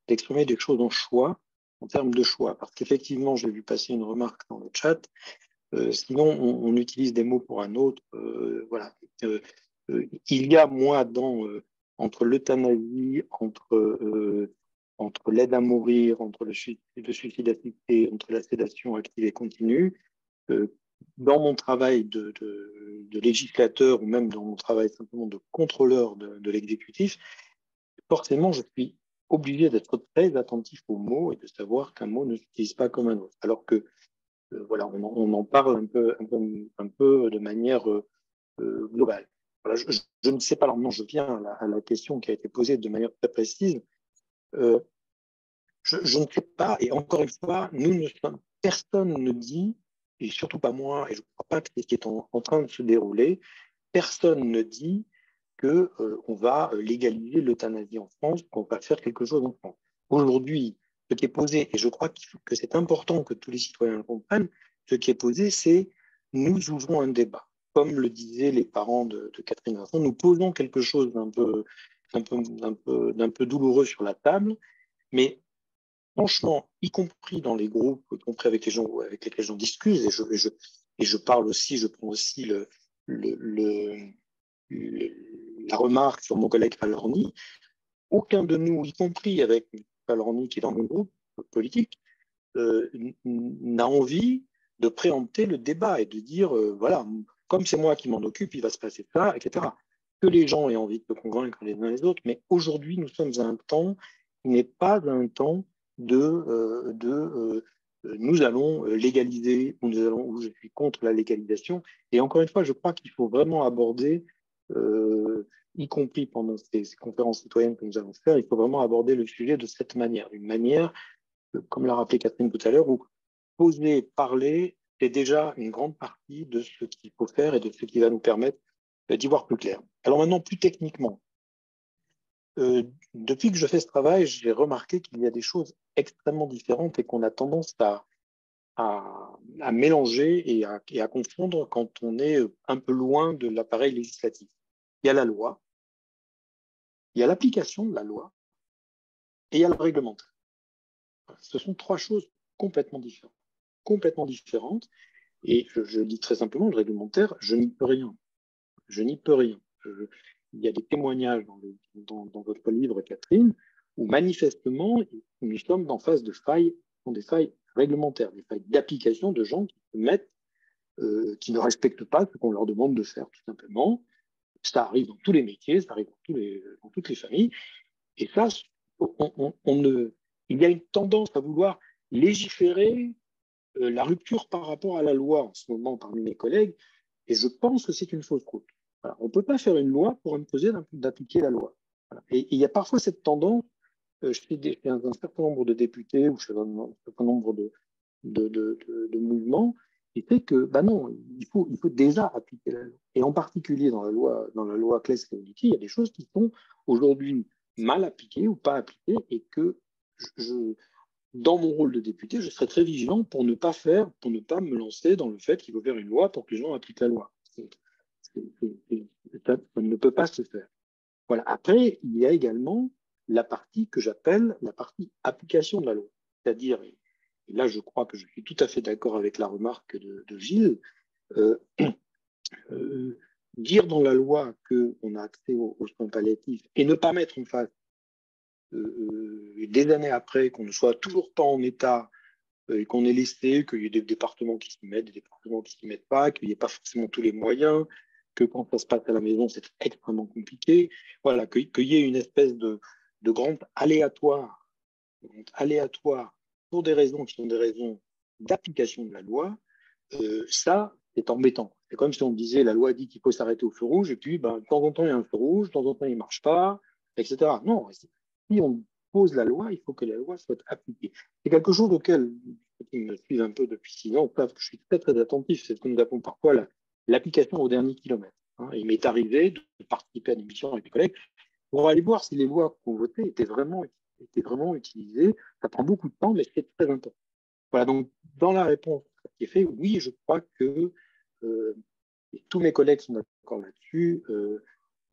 d'exprimer des choses en choix, en termes de choix. Parce qu'effectivement, j'ai vu passer une remarque dans le chat, sinon on utilise des mots pour un autre. Voilà. Il y a, moi, entre l'euthanasie, entre l'aide à mourir, entre le suicide assisté, entre la sédation active et continue, dans mon travail de législateur ou même dans mon travail simplement de contrôleur de l'exécutif, forcément, je suis obligé d'être très attentif aux mots et de savoir qu'un mot ne s'utilise pas comme un autre. Alors que, voilà, on en parle un peu de manière globale. Voilà, je ne sais pas, alors non, je viens à la question qui a été posée de manière très précise. Je ne sais pas, et encore une fois, personne ne dit, et surtout pas moi, et je ne crois pas que c'est ce qui est en train de se dérouler, personne ne dit qu'on va légaliser l'euthanasie en France, qu'on va faire quelque chose en France. Aujourd'hui, ce qui est posé, et je crois que c'est important que tous les citoyens le comprennent, ce qui est posé, c'est nous ouvrons un débat. Comme le disaient les parents de Catherine Vincent, nous posons quelque chose d'un peu douloureux sur la table, mais franchement, y compris dans les groupes, y compris avec les gens avec lesquels j'en discute, et je parle aussi, je prends aussi la remarque sur mon collègue Falorni, aucun de nous, y compris avec Falorni qui est dans mon groupe politique, n'a envie de préempter le débat et de dire, voilà, comme c'est moi qui m'en occupe, il va se passer ça, etc. Que les gens aient envie de se convaincre les uns les autres, mais aujourd'hui, nous sommes à un temps qui n'est pas un temps nous allons légaliser ou je suis contre la légalisation. Et encore une fois, je crois qu'il faut vraiment aborder, y compris pendant ces conférences citoyennes que nous allons faire, il faut vraiment aborder le sujet de cette manière, d'une manière, comme l'a rappelé Catherine tout à l'heure, où poser, parler est déjà une grande partie de ce qu'il faut faire et de ce qui va nous permettre d'y voir plus clair. Alors maintenant, plus techniquement, depuis que je fais ce travail, j'ai remarqué qu'il y a des choses extrêmement différentes et qu'on a tendance à mélanger et à confondre quand on est un peu loin de l'appareil législatif. Il y a la loi, il y a l'application de la loi et il y a le réglementaire. Ce sont trois choses complètement différentes. Complètement différentes. Et je dis très simplement, le réglementaire, je n'y peux rien. Je n'y peux rien. Il y a des témoignages dans votre livre, Catherine, où manifestement, nous sommes en face de failles, sont des failles réglementaires, des failles d'application de gens qui se mettent, qui ne respectent pas ce qu'on leur demande de faire, tout simplement. Ça arrive dans tous les métiers, ça arrive dans toutes les familles. Et ça, il y a une tendance à vouloir légiférer la rupture par rapport à la loi en ce moment parmi mes collègues, et je pense que c'est une fausse route. Voilà. On ne peut pas faire une loi pour imposer d'appliquer la loi. Voilà. Et il y a parfois cette tendance, chez un certain nombre de députés ou chez un certain nombre de mouvements, qui fait que, ben non, il faut déjà appliquer la loi. Et en particulier dans la loi Claes-Leonetti, il y a des choses qui sont aujourd'hui mal appliquées ou pas appliquées, et que dans mon rôle de député, je serai très vigilant pour ne pas me lancer dans le fait qu'il faut faire une loi pour que les gens appliquent la loi. Ça ne peut pas se faire. Voilà. Après, il y a également la partie que j'appelle la partie application de la loi. C'est-à-dire, et là je crois que je suis tout à fait d'accord avec la remarque de Gilles, euh, dire dans la loi qu'on a accès aux soins palliatifs et ne pas mettre en face des années après qu'on ne soit toujours pas en état et qu'on ait laissé, qu'il y ait des départements qui s'y mettent, des départements qui s'y mettent pas, qu'il n'y ait pas forcément tous les moyens, que quand ça se passe à la maison, c'est extrêmement compliqué. Voilà, qu'il y ait une espèce de grande aléatoire pour des raisons qui sont des raisons d'application de la loi, ça, c'est embêtant. C'est comme si on disait, la loi dit qu'il faut s'arrêter au feu rouge, et puis ben, de temps en temps, il y a un feu rouge, de temps en temps, il ne marche pas, etc. Non, si on pose la loi, il faut que la loi soit appliquée. C'est quelque chose auquel, ceux qui me suivent un peu depuis 6 ans, savent que je suis très, très attentif. C'est ce que nous appelons parfois l'application au dernier kilomètre. Hein. Il m'est arrivé de participer à des missions avec mes collègues pour aller voir si les lois qu'on votait étaient vraiment utilisées. Ça prend beaucoup de temps, mais c'est très important. Voilà, donc dans la réponse qui est faite, oui, je crois que, et tous mes collègues sont d'accord là-dessus,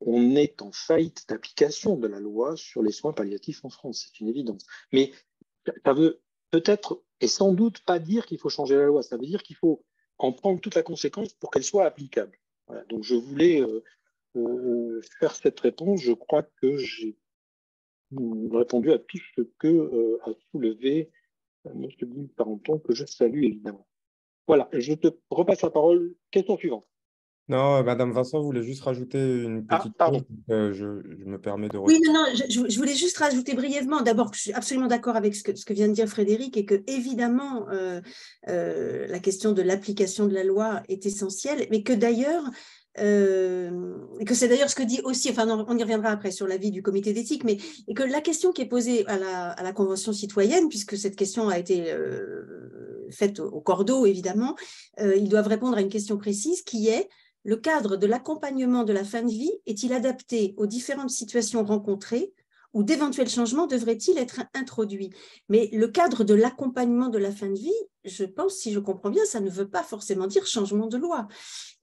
on est en faillite d'application de la loi sur les soins palliatifs en France, c'est une évidence. Mais ça veut peut-être et sans doute pas dire qu'il faut changer la loi, ça veut dire qu'il faut en prendre toute la conséquence pour qu'elle soit applicable. Voilà, donc je voulais faire cette réponse, je crois que j'ai répondu à tout ce que a soulevé M. Guy Parenton, que je salue évidemment. Voilà, je te repasse la parole. Question suivante. Non, Madame Vincent voulait juste rajouter une Ah, petite chose. pardon. Je me permets de Oui, retirer. non, je voulais juste rajouter brièvement, d'abord, que je suis absolument d'accord avec ce que vient de dire Frédéric et que, évidemment, la question de l'application de la loi est essentielle, mais que d'ailleurs, et que c'est d'ailleurs ce que dit aussi, enfin, on y reviendra après sur l'avis du comité d'éthique, mais et que la question qui est posée à la Convention citoyenne, puisque cette question a été faite au cordeau, évidemment, ils doivent répondre à une question précise qui est: le cadre de l'accompagnement de la fin de vie est-il adapté aux différentes situations rencontrées ou d'éventuels changements devraient-ils être introduits? Mais le cadre de l'accompagnement de la fin de vie, je pense, si je comprends bien, ça ne veut pas forcément dire changement de loi.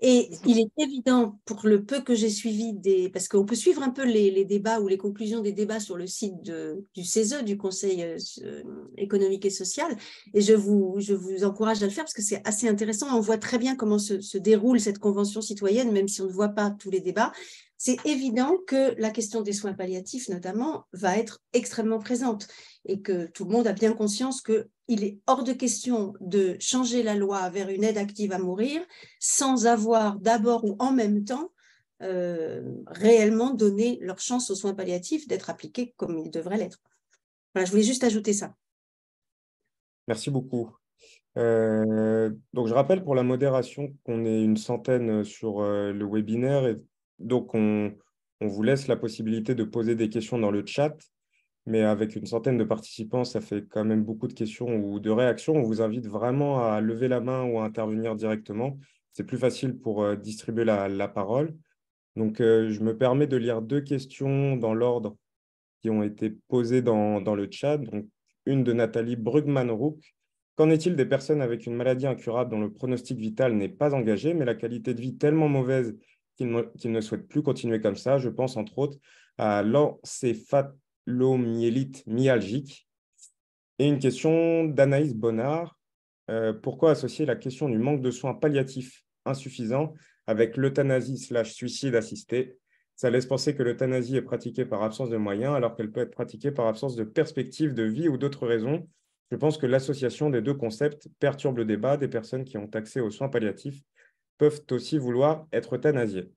Et il est évident, pour le peu que j'ai suivi parce qu'on peut suivre un peu les débats ou les conclusions des débats sur le site du CESE, du Conseil économique et social, et je vous encourage à le faire parce que c'est assez intéressant. On voit très bien comment se déroule cette convention citoyenne, même si on ne voit pas tous les débats. C'est évident que la question des soins palliatifs, notamment, va être extrêmement présente et que tout le monde a bien conscience qu'il est hors de question de changer la loi vers une aide active à mourir sans avoir d'abord ou en même temps réellement donné leur chance aux soins palliatifs d'être appliqués comme ils devraient l'être. Voilà, je voulais juste ajouter ça. Merci beaucoup. Donc, je rappelle pour la modération qu'on est une centaine sur le webinaire et donc on vous laisse la possibilité de poser des questions dans le chat, mais avec une centaine de participants, ça fait quand même beaucoup de questions ou de réactions. On vous invite vraiment à lever la main ou à intervenir directement. C'est plus facile pour distribuer la parole. Donc, je me permets de lire 2 questions dans l'ordre qui ont été posées dans le chat. Donc, une de Nathalie Brugman-Rook. Qu'en est-il des personnes avec une maladie incurable dont le pronostic vital n'est pas engagé, mais la qualité de vie tellement mauvaise qu'ils ne souhaitent plus continuer comme ça? Je pense entre autres à l'encéphalomyélite myalgique. Et une question d'Anaïs Bonnard. Pourquoi associer la question du manque de soins palliatifs insuffisants avec l'euthanasie/suicide assisté? Ça laisse penser que l'euthanasie est pratiquée par absence de moyens, alors qu'elle peut être pratiquée par absence de perspective de vie ou d'autres raisons. Je pense que l'association des deux concepts perturbe le débat. Des personnes qui ont accès aux soins palliatifs peuvent aussi vouloir être euthanasiées.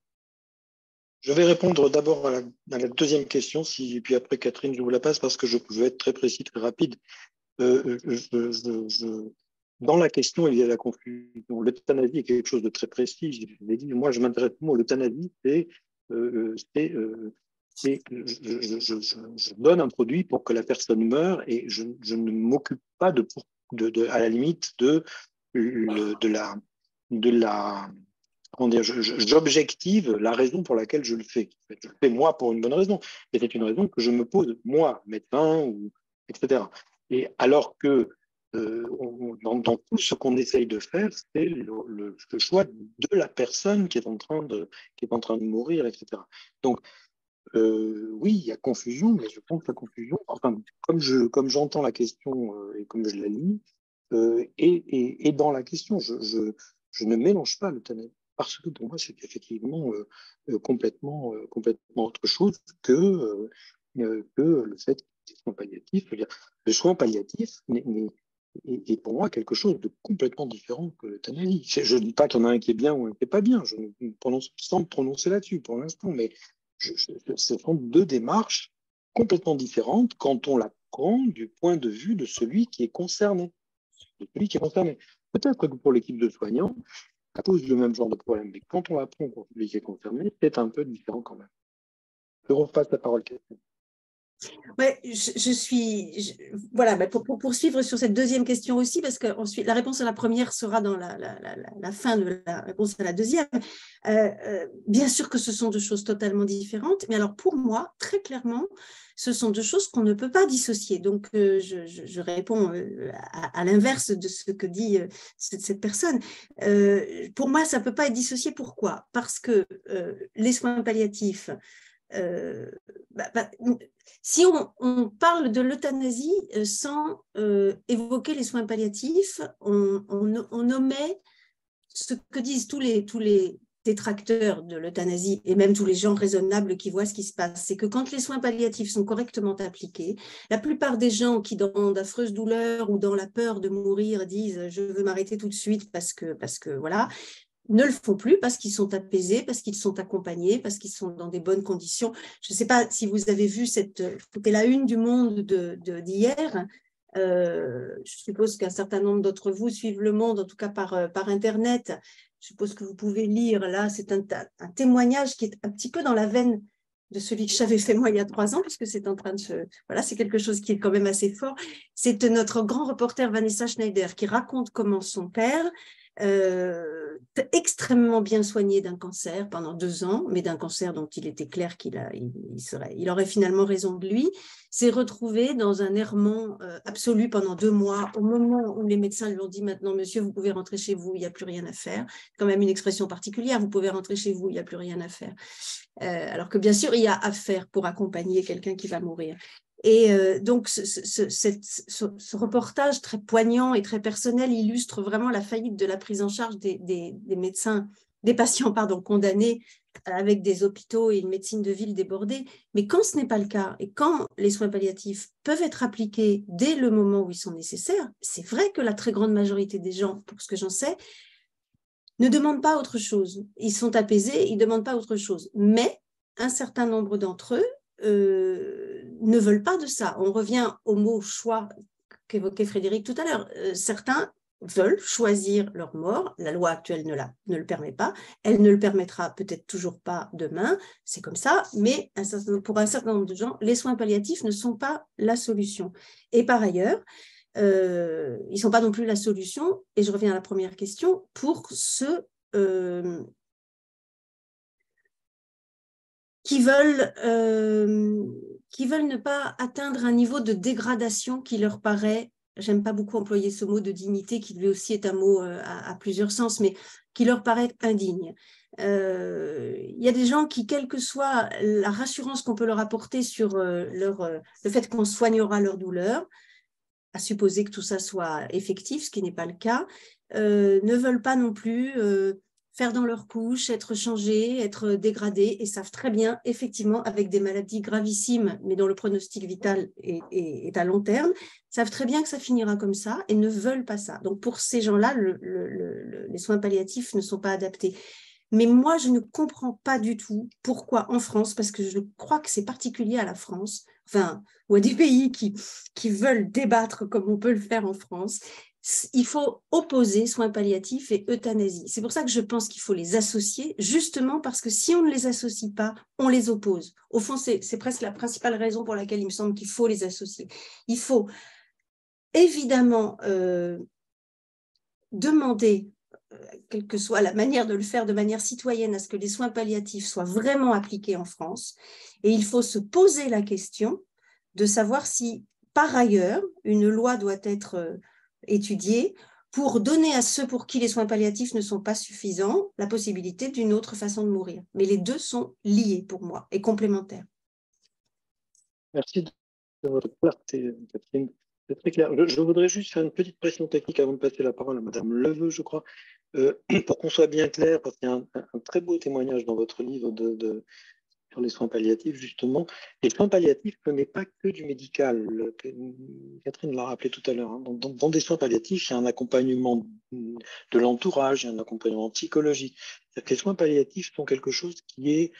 Je vais répondre d'abord à la deuxième question, puis après Catherine, je vous la passe parce que je veux être très précis, très rapide. Dans la question, il y a la confusion. L'euthanasie est quelque chose de très précis. Je l'ai dit, moi, je m'intéresse au mot. L'euthanasie, je donne un produit pour que la personne meure et je ne m'occupe pas à la limite de la comment dire, j'objective la raison pour laquelle je le fais. Je le fais moi pour une bonne raison, mais c'est une raison que je me pose, moi, médecin, etc. Et alors que dans tout ce qu'on essaye de faire, c'est le choix de la personne qui est en train de mourir, etc. Donc, oui, il y a confusion, mais je pense que la confusion, enfin, comme j'entends la question et comme je la lis, est dans la question. Je ne mélange pas l'euthanasie parce que pour moi, c'est effectivement complètement autre chose que le fait des soins palliatifs. Le soin palliatif est pour moi quelque chose de complètement différent que l'euthanasie. Je ne dis pas qu'il y en a un qui est bien ou un qui n'est pas bien. Je ne prononce, sans me prononcer là-dessus pour l'instant, mais ce sont deux démarches complètement différentes quand on la prend du point de vue de celui qui est concerné. Peut-être que pour l'équipe de soignants, ça pose le même genre de problème, mais quand on la prend pour celui qui est concerné, c'est un peu différent quand même. Je repasse la parole. Ouais, voilà, pour poursuivre sur cette deuxième question aussi, parce que ensuite, la réponse à la première sera dans la fin de la réponse à la deuxième. Bien sûr que ce sont deux choses totalement différentes, mais alors pour moi, très clairement, ce sont deux choses qu'on ne peut pas dissocier. Donc, je réponds à l'inverse de ce que dit cette personne. Pour moi, ça ne peut pas être dissocié. Pourquoi ? Parce que les soins palliatifs, si on parle de l'euthanasie sans évoquer les soins palliatifs, on omet ce que disent tous les détracteurs de l'euthanasie et même tous les gens raisonnables qui voient ce qui se passe. C'est que quand les soins palliatifs sont correctement appliqués, la plupart des gens qui, dans d'affreuses douleurs ou dans la peur de mourir, disent « je veux m'arrêter tout de suite parce que voilà », ne le font plus parce qu'ils sont apaisés, parce qu'ils sont accompagnés, parce qu'ils sont dans des bonnes conditions. Je ne sais pas si vous avez vu, c'était la une du Monde d'hier. Je suppose qu'un certain nombre d'entre vous suivent le Monde, en tout cas par Internet. Je suppose que vous pouvez lire. Là, c'est un témoignage qui est un petit peu dans la veine de celui que j'avais fait moi il y a 3 ans, puisque c'est en train de se... Voilà, c'est quelque chose qui est quand même assez fort. C'est notre grand reporter Vanessa Schneider qui raconte comment son père, extrêmement bien soigné d'un cancer pendant 2 ans, mais d'un cancer dont il était clair il aurait finalement raison de lui, s'est retrouvé dans un errement absolu pendant 2 mois, au moment où les médecins lui ont dit « Maintenant, monsieur, vous pouvez rentrer chez vous, il n'y a plus rien à faire ». C'est quand même une expression particulière, vous pouvez rentrer chez vous, il n'y a plus rien à faire. Alors que bien sûr, il y a à faire pour accompagner quelqu'un qui va mourir. Et donc, ce reportage très poignant et très personnel illustre vraiment la faillite de la prise en charge des médecins, des patients condamnés avec des hôpitaux et une médecine de ville débordée. Mais quand ce n'est pas le cas et quand les soins palliatifs peuvent être appliqués dès le moment où ils sont nécessaires, c'est vrai que la très grande majorité des gens, pour ce que j'en sais, ne demandent pas autre chose. Ils sont apaisés, ils ne demandent pas autre chose. Mais un certain nombre d'entre eux ne veulent pas de ça. On revient au mot choix qu'évoquait Frédéric tout à l'heure. Certains veulent choisir leur mort. La loi actuelle ne le permet pas. Elle ne le permettra peut-être toujours pas demain. C'est comme ça. Mais pour un certain nombre de gens, les soins palliatifs ne sont pas la solution. Et par ailleurs, ils ne sont pas non plus la solution. Et je reviens à la première question, pour ceux qui veulent ne pas atteindre un niveau de dégradation qui leur paraît, j'aime pas beaucoup employer ce mot de dignité, qui lui aussi est un mot à plusieurs sens, mais qui leur paraît indigne. Il y a des gens qui, quelle que soit la rassurance qu'on peut leur apporter sur le fait qu'on soignera leur douleur, à supposer que tout ça soit effectif, ce qui n'est pas le cas, ne veulent pas non plus faire dans leur couche, être changés, être dégradés, et savent très bien, effectivement, avec des maladies gravissimes, mais dont le pronostic vital est à long terme, savent très bien que ça finira comme ça et ne veulent pas ça. Donc pour ces gens-là, les soins palliatifs ne sont pas adaptés. Mais moi, je ne comprends pas du tout pourquoi en France, parce que je crois que c'est particulier à la France, ou à des pays qui veulent débattre comme on peut le faire en France, il faut opposer soins palliatifs et euthanasie. C'est pour ça que je pense qu'il faut les associer, justement parce que si on ne les associe pas, on les oppose. Au fond, c'est presque la principale raison pour laquelle il me semble qu'il faut les associer. Il faut évidemment demander, quelle que soit la manière de le faire de manière citoyenne, à ce que les soins palliatifs soient vraiment appliqués en France. Et il faut se poser la question de savoir si, par ailleurs, une loi doit être étudiée pour donner à ceux pour qui les soins palliatifs ne sont pas suffisants la possibilité d'une autre façon de mourir. Mais les deux sont liés pour moi et complémentaires. Merci de votre clarté, Catherine. C'est très clair. Je voudrais juste faire une petite précision technique avant de passer la parole à Madame Leveux, je crois, pour qu'on soit bien clair, parce qu'il y a un très beau témoignage dans votre livre sur les soins palliatifs, justement. Les soins palliatifs, ce n'est pas que du médical. Catherine l'a rappelé tout à l'heure. Hein. Dans des soins palliatifs, il y a un accompagnement de l'entourage, il y a un accompagnement psychologique. C'est-à-dire que les soins palliatifs sont quelque chose qui est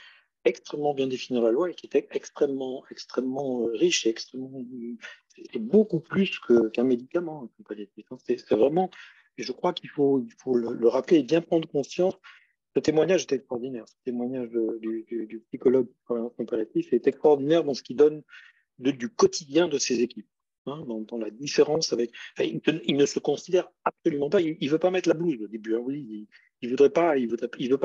extrêmement bien défini dans la loi et qui est extrêmement riche, c'est beaucoup plus qu'un médicament, un palliatif. C'est vraiment, et je crois qu'il faut le rappeler et bien prendre conscience. Ce témoignage est extraordinaire. Ce témoignage du psychologue en palliatif est extraordinaire dans ce qu'il donne du quotidien de ses équipes. Hein, dans la différence avec. Enfin, il ne se considère absolument pas. Il ne veut pas mettre la blouse au début. Hein, oui, il veut pas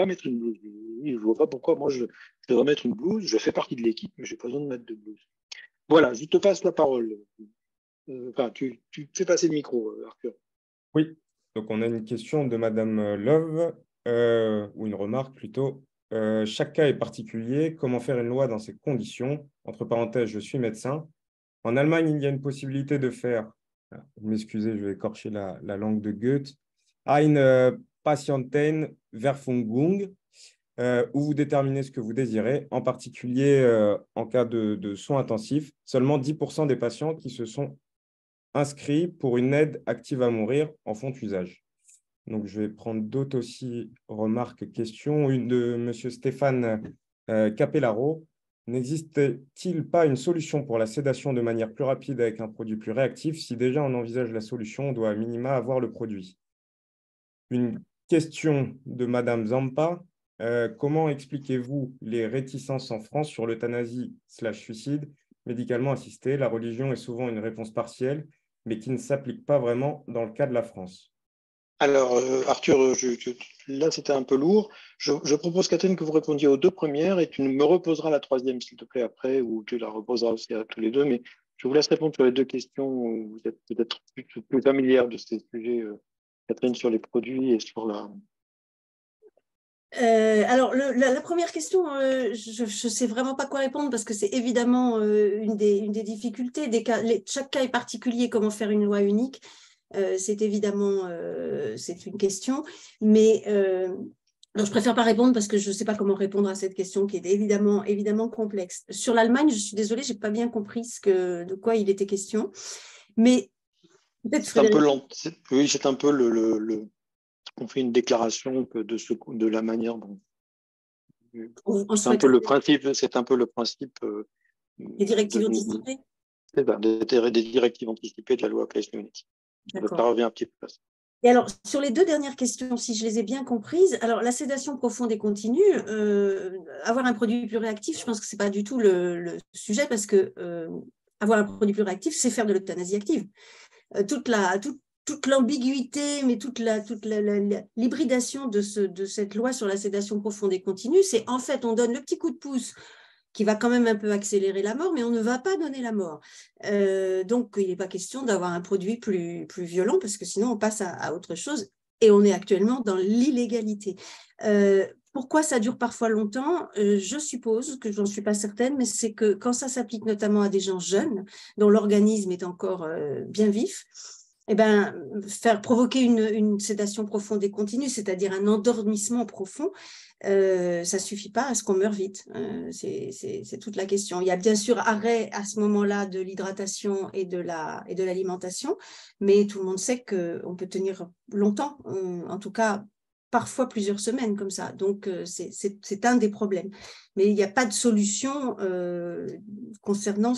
mettre une blouse. Il ne voit pas pourquoi moi je devrais mettre une blouse. Je fais partie de l'équipe, mais je n'ai pas besoin de mettre de blouse. Voilà, je te passe la parole. Enfin, tu fais passer le micro, Arthur. Oui, donc on a une question de Madame Love, ou une remarque plutôt. Chaque cas est particulier. Comment faire une loi dans ces conditions? Entre parenthèses, je suis médecin. En Allemagne, il y a une possibilité de faire, vous m'excusez, je vais écorcher la langue de Goethe, eine Patientenverfügung, où vous déterminez ce que vous désirez, en particulier en cas de soins intensifs. Seulement 10% des patients qui se sont inscrits pour une aide active à mourir en font usage. Donc, je vais prendre d'autres aussi remarques, questions. Une de M. Stéphane Capellaro. N'existe-t-il pas une solution pour la sédation de manière plus rapide avec un produit plus réactif? Si déjà on envisage la solution, on doit à minima avoir le produit. Une question de Madame Zampa. Comment expliquez-vous les réticences en France sur l'euthanasie/suicide médicalement assisté? La religion est souvent une réponse partielle, mais qui ne s'applique pas vraiment dans le cas de la France. Alors, Arthur, là, c'était un peu lourd. Je propose, Catherine, que vous répondiez aux deux premières et tu me reposeras la troisième, s'il te plaît, après, ou tu la reposeras aussi à tous les deux. Mais je vous laisse répondre sur les deux questions. Vous êtes peut-être plus familière de ces sujets, Catherine, sur les produits et sur la… Alors, la première question, je ne sais vraiment pas quoi répondre parce que c'est évidemment une des difficultés. Chaque cas est particulier, comment faire une loi unique. C'est évidemment c'est une question, mais alors je préfère pas répondre parce que je ne sais pas comment répondre à cette question qui est évidemment complexe. Sur l'Allemagne, je suis désolée, je n'ai pas bien compris de quoi il était question, mais peut-être Frédéric. Oui, c'est un peu on fait une déclaration de la manière dont… C'est un peu le principe. Des directives anticipées. Des directives anticipées de la loi Claes Munich. Ça revient un petit peu à ça. Et alors, sur les deux dernières questions, si je les ai bien comprises, alors la sédation profonde et continue, avoir un produit plus réactif, je pense que ce n'est pas du tout le sujet parce que avoir un produit plus réactif, c'est faire de l'euthanasie active. Toute l'ambiguïté, mais toute l'hybridation de cette loi sur la sédation profonde et continue, c'est en fait, on donne le petit coup de pouce qui va quand même un peu accélérer la mort, mais on ne va pas donner la mort. Donc, il n'est pas question d'avoir un produit plus violent, parce que sinon, on passe à autre chose, et on est actuellement dans l'illégalité. Pourquoi ça dure parfois longtemps? Je suppose, que je n'en suis pas certaine, mais c'est que quand ça s'applique notamment à des gens jeunes, dont l'organisme est encore bien vif, eh ben, faire provoquer une sédation profonde et continue, c'est-à-dire un endormissement profond, ça ne suffit pas à ce qu'on meure vite. C'est toute la question. Il y a bien sûr arrêt à ce moment-là de l'hydratation et de l'alimentation, mais tout le monde sait qu'on peut tenir longtemps, en tout cas parfois plusieurs semaines comme ça. Donc, c'est un des problèmes. Mais il n'y a pas de solution concernant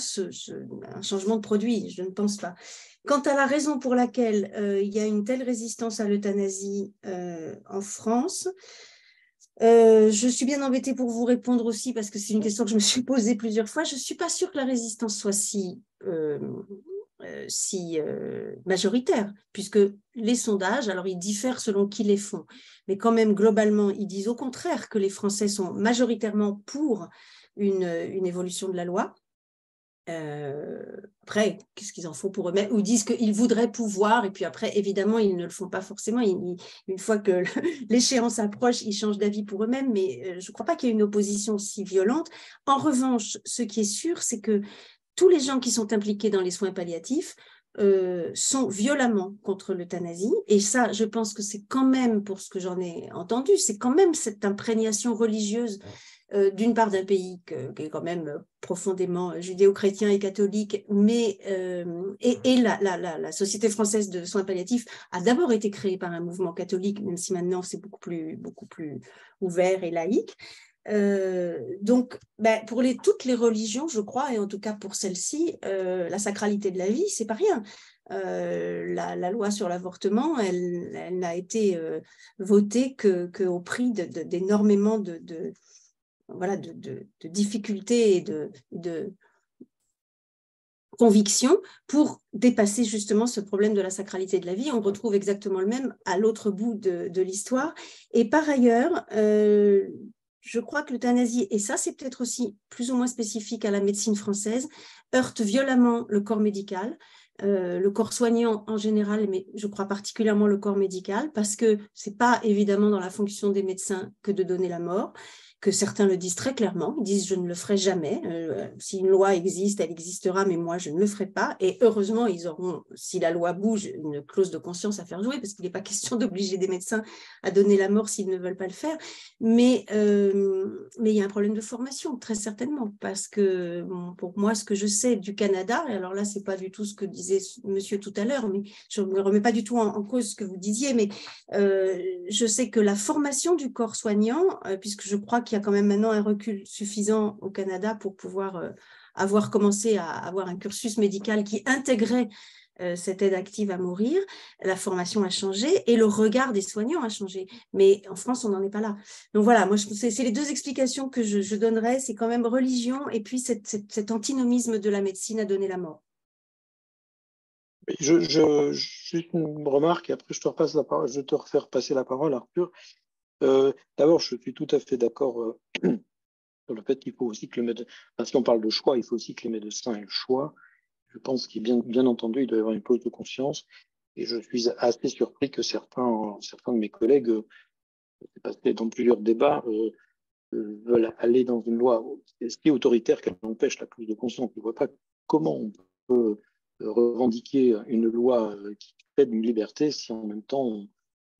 un changement de produit, je ne pense pas. Quant à la raison pour laquelle il y a une telle résistance à l'euthanasie en France, je suis bien embêtée pour vous répondre aussi parce que c'est une question que je me suis posée plusieurs fois. Je ne suis pas sûre que la résistance soit si majoritaire, puisque les sondages, alors ils diffèrent selon qui les font, mais quand même globalement, ils disent au contraire que les Français sont majoritairement pour une évolution de la loi. Après, qu'est-ce qu'ils en font pour eux-mêmes? Ou ils disent qu'ils voudraient pouvoir, et puis après, évidemment, ils ne le font pas forcément. Une fois que l'échéance approche, ils changent d'avis pour eux-mêmes, mais je ne crois pas qu'il y ait une opposition si violente. En revanche, ce qui est sûr, c'est que tous les gens qui sont impliqués dans les soins palliatifs sont violemment contre l'euthanasie. Et ça, je pense que c'est quand même, pour ce que j'en ai entendu, c'est quand même cette imprégnation religieuse d'une part d'un pays qui est quand même profondément judéo-chrétien et catholique, mais la Société française de soins palliatifs a d'abord été créée par un mouvement catholique, même si maintenant c'est beaucoup plus ouvert et laïque. Donc, pour toutes les religions, je crois, et en tout cas pour celle-ci, la sacralité de la vie, c'est pas rien. La loi sur l'avortement, elle n'a été votée qu'au prix d'énormément de difficultés et de conviction pour dépasser justement ce problème de la sacralité de la vie. On retrouve exactement le même à l'autre bout de l'histoire. Et par ailleurs, je crois que l'euthanasie, et ça c'est peut-être aussi plus ou moins spécifique à la médecine française, heurte violemment le corps médical, le corps soignant en général, mais je crois particulièrement le corps médical, parce que ce n'est pas évidemment dans la fonction des médecins que de donner la mort, que certains le disent très clairement, ils disent « je ne le ferai jamais, si une loi existe, elle existera, mais moi je ne le ferai pas ». Et heureusement, ils auront, si la loi bouge, une clause de conscience à faire jouer, parce qu'il n'est pas question d'obliger des médecins à donner la mort s'ils ne veulent pas le faire. Mais il y a un problème de formation, très certainement, parce que pour moi, ce que je sais du Canada, et alors là, ce n'est pas du tout ce que disait monsieur tout à l'heure, mais je ne me remets pas du tout en cause ce que vous disiez, mais je sais que la formation du corps soignant, puisque je crois qu'il y a quand même maintenant un recul suffisant au Canada pour pouvoir avoir commencé à avoir un cursus médical qui intégrait cette aide active à mourir, la formation a changé et le regard des soignants a changé. Mais en France, on n'en est pas là. Donc voilà, moi, c'est les deux explications que je donnerais, c'est quand même religion et puis cet antinomisme de la médecine à donner la mort. Juste une remarque et après je te repasse la parole, je te refais repasser la parole, Arthur. D'abord, je suis tout à fait d'accord sur le fait qu'il faut aussi que le médecin, si on parle de choix, il faut aussi que les médecins aient le choix. Je pense qu'il bien entendu, il doit y avoir une clause de conscience. Et je suis assez surpris que certains de mes collègues, c'est passé dans plusieurs débats, veulent aller dans une loi si autoritaire qu'elle empêche la clause de conscience. Je ne vois pas comment on peut revendiquer une loi qui crée une liberté si en même temps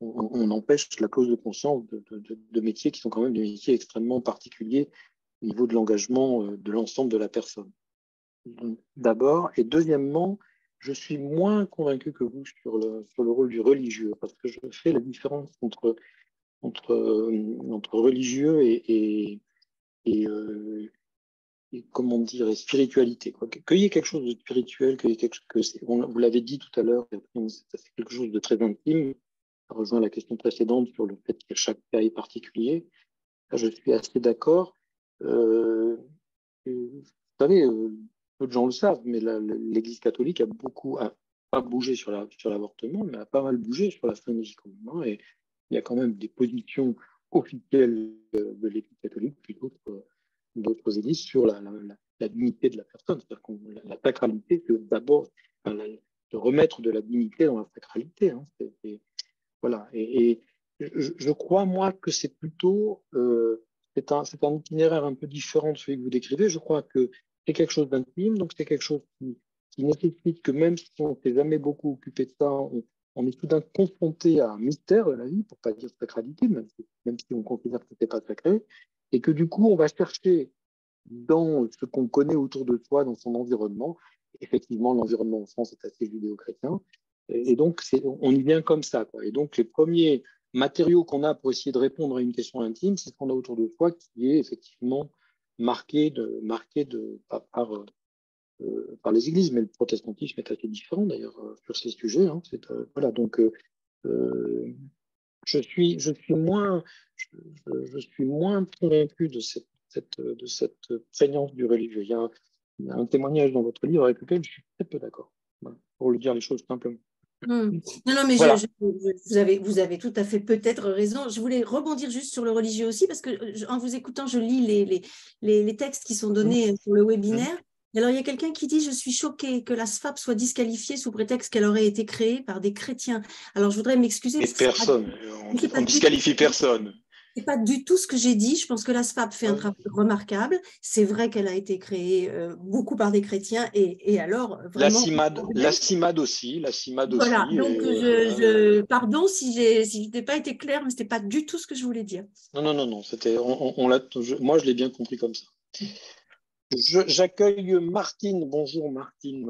on empêche la clause de conscience de métiers qui sont quand même des métiers extrêmement particuliers au niveau de l'engagement de l'ensemble de la personne. D'abord, et deuxièmement, je suis moins convaincu que vous sur le rôle du religieux, parce que je fais la différence entre religieux et comment dire, et spiritualité. Qu'il y ait quelque chose de spirituel, vous l'avez dit tout à l'heure, c'est quelque chose de très intime. Ça rejoint la question précédente sur le fait que chaque cas est particulier. Là, je suis assez d'accord. Vous savez, peu de gens le savent, mais l'Église catholique a pas bougé sur l'avortement, mais a pas mal bougé sur la fin de vie quand même, hein, et il y a quand même des positions officielles de l'Église catholique plutôt que d'autres églises sur la dignité de la personne. C'est-à-dire que la sacralité, c'est d'abord de remettre de la dignité dans la sacralité. Hein, voilà. Et je crois, moi, que c'est plutôt c'est un itinéraire un peu différent de celui que vous décrivez. Je crois que c'est quelque chose d'intime, donc c'est quelque chose qui nécessite que même si on ne s'est jamais beaucoup occupé de ça, on est soudain confronté à un mystère de la vie, pour ne pas dire sacralité, même si on considère que ce n'était pas sacré, et que du coup, on va chercher dans ce qu'on connaît autour de soi, dans son environnement. Effectivement, l'environnement en France est assez judéo-chrétien, et donc on y vient comme ça, quoi. Et donc, les premiers matériaux qu'on a pour essayer de répondre à une question intime, c'est ce qu'on a autour de soi qui est effectivement marqué par les églises, mais le protestantisme est assez différent d'ailleurs sur ces sujets. Hein. Voilà, donc je suis moins convaincu de cette prégnance du religieux. Il y a un témoignage dans votre livre avec lequel je suis très peu d'accord, voilà, pour le dire les choses simplement. Non, mais voilà. Vous avez tout à fait peut-être raison. Je voulais rebondir juste sur le religieux aussi, parce que en vous écoutant, je lis les textes qui sont donnés sur le webinaire. Alors, il y a quelqu'un qui dit « Je suis choquée que la SFAP soit disqualifiée sous prétexte qu'elle aurait été créée par des chrétiens. » Alors, je voudrais m'excuser. Et personne, on ne disqualifie personne. C'est pas du tout ce que j'ai dit. Je pense que la SFAP fait un travail remarquable. C'est vrai qu'elle a été créée beaucoup par des chrétiens et alors vraiment. La CIMAD aussi, Voilà, donc pardon si je n'ai pas été claire, mais ce n'était pas du tout ce que je voulais dire. Non, c'était, moi je l'ai bien compris comme ça. J'accueille Martine. Bonjour Martine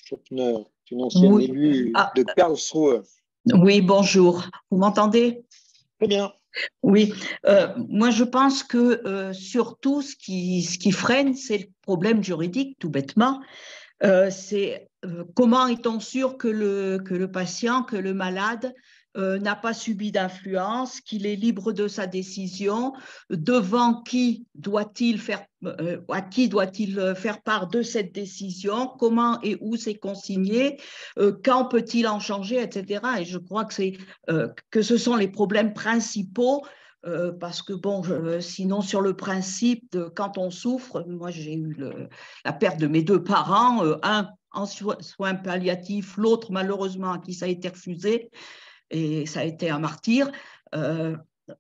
Schoppner, une ancienne élue de Karlsruhe. Oui, bonjour. Vous m'entendez? Très bien. Oui, moi je pense que surtout ce qui freine, c'est le problème juridique, tout bêtement. C'est comment est-on sûr que le patient, que le malade n'a pas subi d'influence, qu'il est libre de sa décision, devant qui doit-il faire, à qui doit-il faire part de cette décision, comment et où c'est consigné, quand peut-il en changer, etc. Et je crois que ce sont les problèmes principaux. Parce que bon, sinon sur le principe de quand on souffre, moi j'ai eu la perte de mes 2 parents, un en soins palliatifs, l'autre malheureusement à qui ça a été refusé et ça a été un martyr.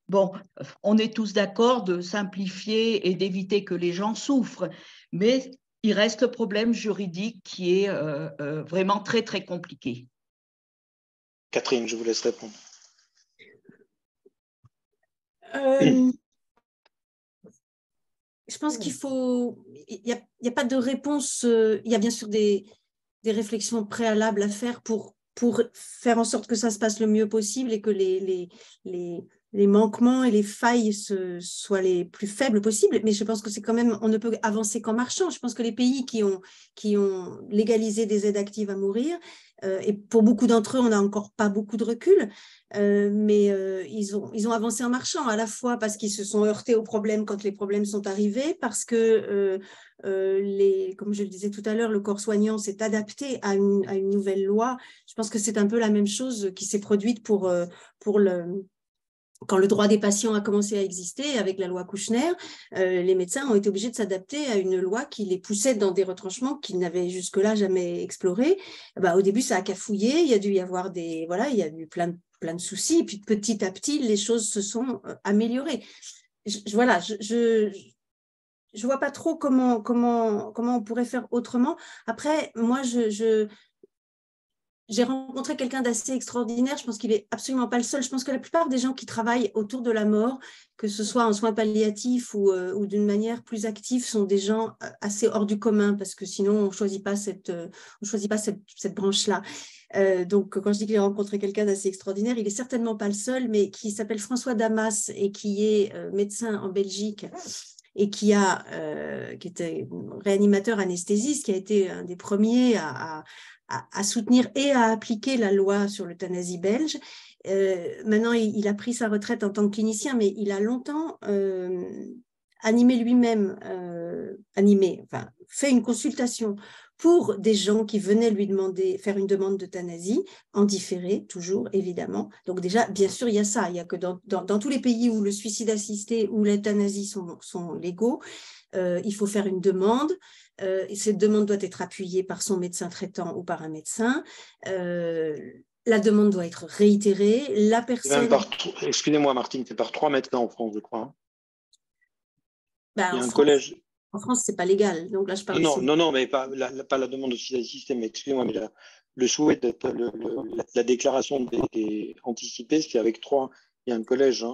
Bon, on est tous d'accord de simplifier et d'éviter que les gens souffrent, mais il reste le problème juridique qui est vraiment très très compliqué. Catherine, je vous laisse répondre. Je pense qu'il faut, il n'y a pas de réponse, il y a bien sûr des réflexions préalables à faire pour faire en sorte que ça se passe le mieux possible et que les manquements et les failles soient les plus faibles possibles. Mais je pense que c'est quand même, on ne peut avancer qu'en marchant. Je pense que les pays qui ont légalisé des aides actives à mourir, et pour beaucoup d'entre eux, on n'a encore pas beaucoup de recul, mais ils ont avancé en marchant, à la fois parce qu'ils se sont heurtés aux problèmes quand les problèmes sont arrivés, parce que, comme je le disais tout à l'heure, le corps soignant s'est adapté à une nouvelle loi. Je pense que c'est un peu la même chose qui s'est produite quand le droit des patients a commencé à exister avec la loi Kouchner, les médecins ont été obligés de s'adapter à une loi qui les poussait dans des retranchements qu'ils n'avaient jusque-là jamais explorés. Au début, ça a cafouillé, il y a dû y avoir il y a eu plein de soucis, et puis petit à petit, les choses se sont améliorées. Je vois pas trop comment on pourrait faire autrement. Après, moi, j'ai rencontré quelqu'un d'assez extraordinaire. Je pense qu'il n'est absolument pas le seul. Je pense que la plupart des gens qui travaillent autour de la mort, que ce soit en soins palliatifs ou d'une manière plus active, sont des gens assez hors du commun, parce que sinon, on ne choisit pas cette branche-là. Donc, quand je dis que j'ai rencontré quelqu'un d'assez extraordinaire, il n'est certainement pas le seul, mais qui s'appelle François Damas et qui est médecin en Belgique et qui était réanimateur anesthésiste, qui a été un des premiers à soutenir et à appliquer la loi sur l'euthanasie belge. Maintenant, il a pris sa retraite en tant que clinicien, mais il a longtemps animé lui-même, fait une consultation pour des gens qui venaient lui faire une demande d'euthanasie, en différé, toujours, évidemment. Donc déjà, bien sûr, il y a ça. Il y a que dans tous les pays où le suicide assisté ou l'euthanasie sont légaux, il faut faire une demande. Cette demande doit être appuyée par son médecin traitant ou par un médecin. La demande doit être réitérée. La personne... Excusez-moi, Martine, c'est par 3 médecins en France, je crois. Il y a un collège. En France, ce n'est pas légal. Donc là, je parle non, mais pas la demande de suicide assisté, mais excusez-moi, mais le souhait de la déclaration anticipée, c'est avec 3. Il y a un collège.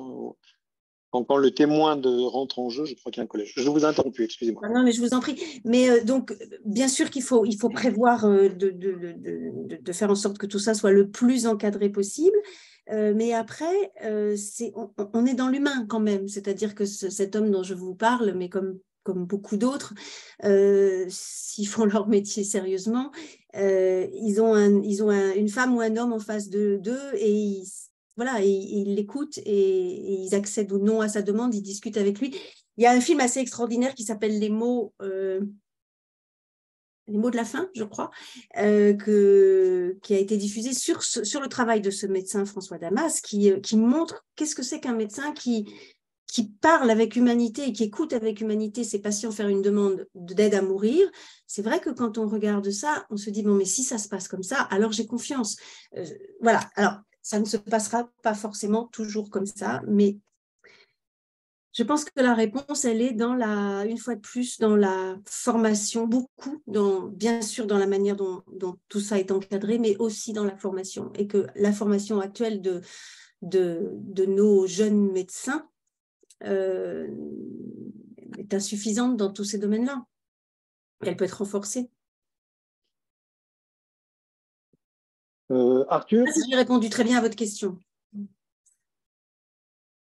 Quand le témoin rentre en jeu, je crois qu'il y a un collège. Je vous ai interrompu, excusez-moi. Non, mais je vous en prie. Mais donc, bien sûr qu'il faut prévoir de faire en sorte que tout ça soit le plus encadré possible. Mais après, on est dans l'humain quand même. C'est-à-dire que cet homme dont je vous parle, mais comme beaucoup d'autres, s'ils font leur métier sérieusement, ils ont une femme ou un homme en face d'eux et ils l'écoutent et ils accèdent ou non à sa demande, ils discutent avec lui. Il y a un film assez extraordinaire qui s'appelle Les mots de la fin, je crois, qui a été diffusé sur le travail de ce médecin François Damas, qui montre qu'est-ce que c'est qu'un médecin qui parle avec humanité et qui écoute avec humanité ses patients faire une demande d'aide à mourir. C'est vrai que quand on regarde ça, on se dit, bon, mais si ça se passe comme ça, alors j'ai confiance. Voilà, alors ça ne se passera pas forcément toujours comme ça, mais Je pense que la réponse, elle est une fois de plus, dans la formation, beaucoup, bien sûr dans la manière dont tout ça est encadré, mais aussi dans la formation. Et que la formation actuelle de nos jeunes médecins est insuffisante dans tous ces domaines-là. Elle peut être renforcée. Arthur? J'ai répondu très bien à votre question.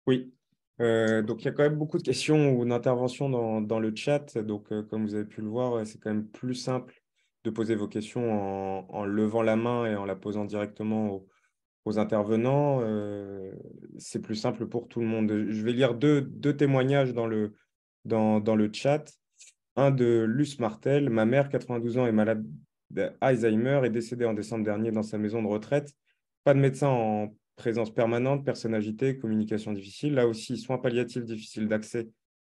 Oui. Donc, il y a quand même beaucoup de questions ou d'interventions dans le chat. Donc, comme vous avez pu le voir, c'est quand même plus simple de poser vos questions en levant la main et en la posant directement aux intervenants. C'est plus simple pour tout le monde. Je vais lire deux témoignages dans le chat. Un de Luce Martel. Ma mère, 92 ans, est malade d'Alzheimer, est décédée en décembre dernier dans sa maison de retraite. Pas de médecin en présence permanente, personne agitée, communication difficile. Là aussi, soins palliatifs difficiles d'accès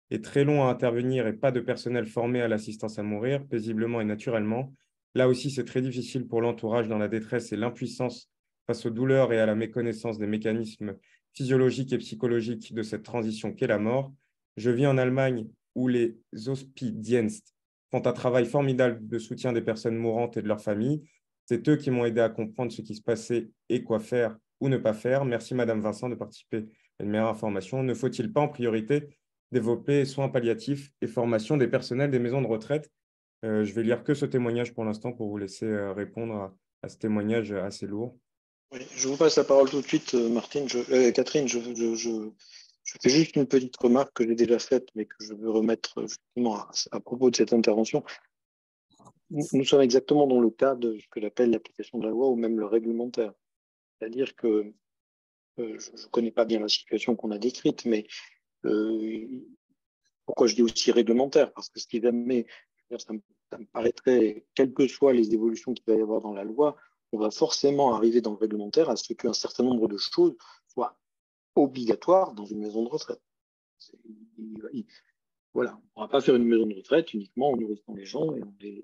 et très longs à intervenir et pas de personnel formé à l'assistance à mourir, paisiblement et naturellement. Là aussi, c'est très difficile pour l'entourage dans la détresse et l'impuissance face aux douleurs et à la méconnaissance des mécanismes physiologiques et psychologiques de cette transition qu'est la mort. Je vis en Allemagne où les Hospizienst font un travail formidable de soutien des personnes mourantes et de leurs familles. C'est eux qui m'ont aidé à comprendre ce qui se passait et quoi faire ou ne pas faire. Merci Madame Vincent de participer à une meilleure information. Ne faut-il pas en priorité développer soins palliatifs et formation des personnels des maisons de retraite? Je vais lire que ce témoignage pour l'instant pour vous laisser répondre à ce témoignage assez lourd. Oui, je vous passe la parole tout de suite, Catherine. Je fais juste une petite remarque que j'ai déjà faite, mais que je veux remettre justement à propos de cette intervention. Nous sommes exactement dans le cas de ce que j'appelle l'application de la loi ou même le réglementaire. C'est-à-dire que je ne connais pas bien la situation qu'on a décrite, mais pourquoi je dis aussi réglementaire? Parce que ce qui jamais, ça me paraîtrait, quelles que soient les évolutions qu'il va y avoir dans la loi, on va forcément arriver dans le réglementaire à ce qu'un certain nombre de choses soient obligatoires dans une maison de retraite. Voilà, on ne va pas faire une maison de retraite uniquement en nourrissant les gens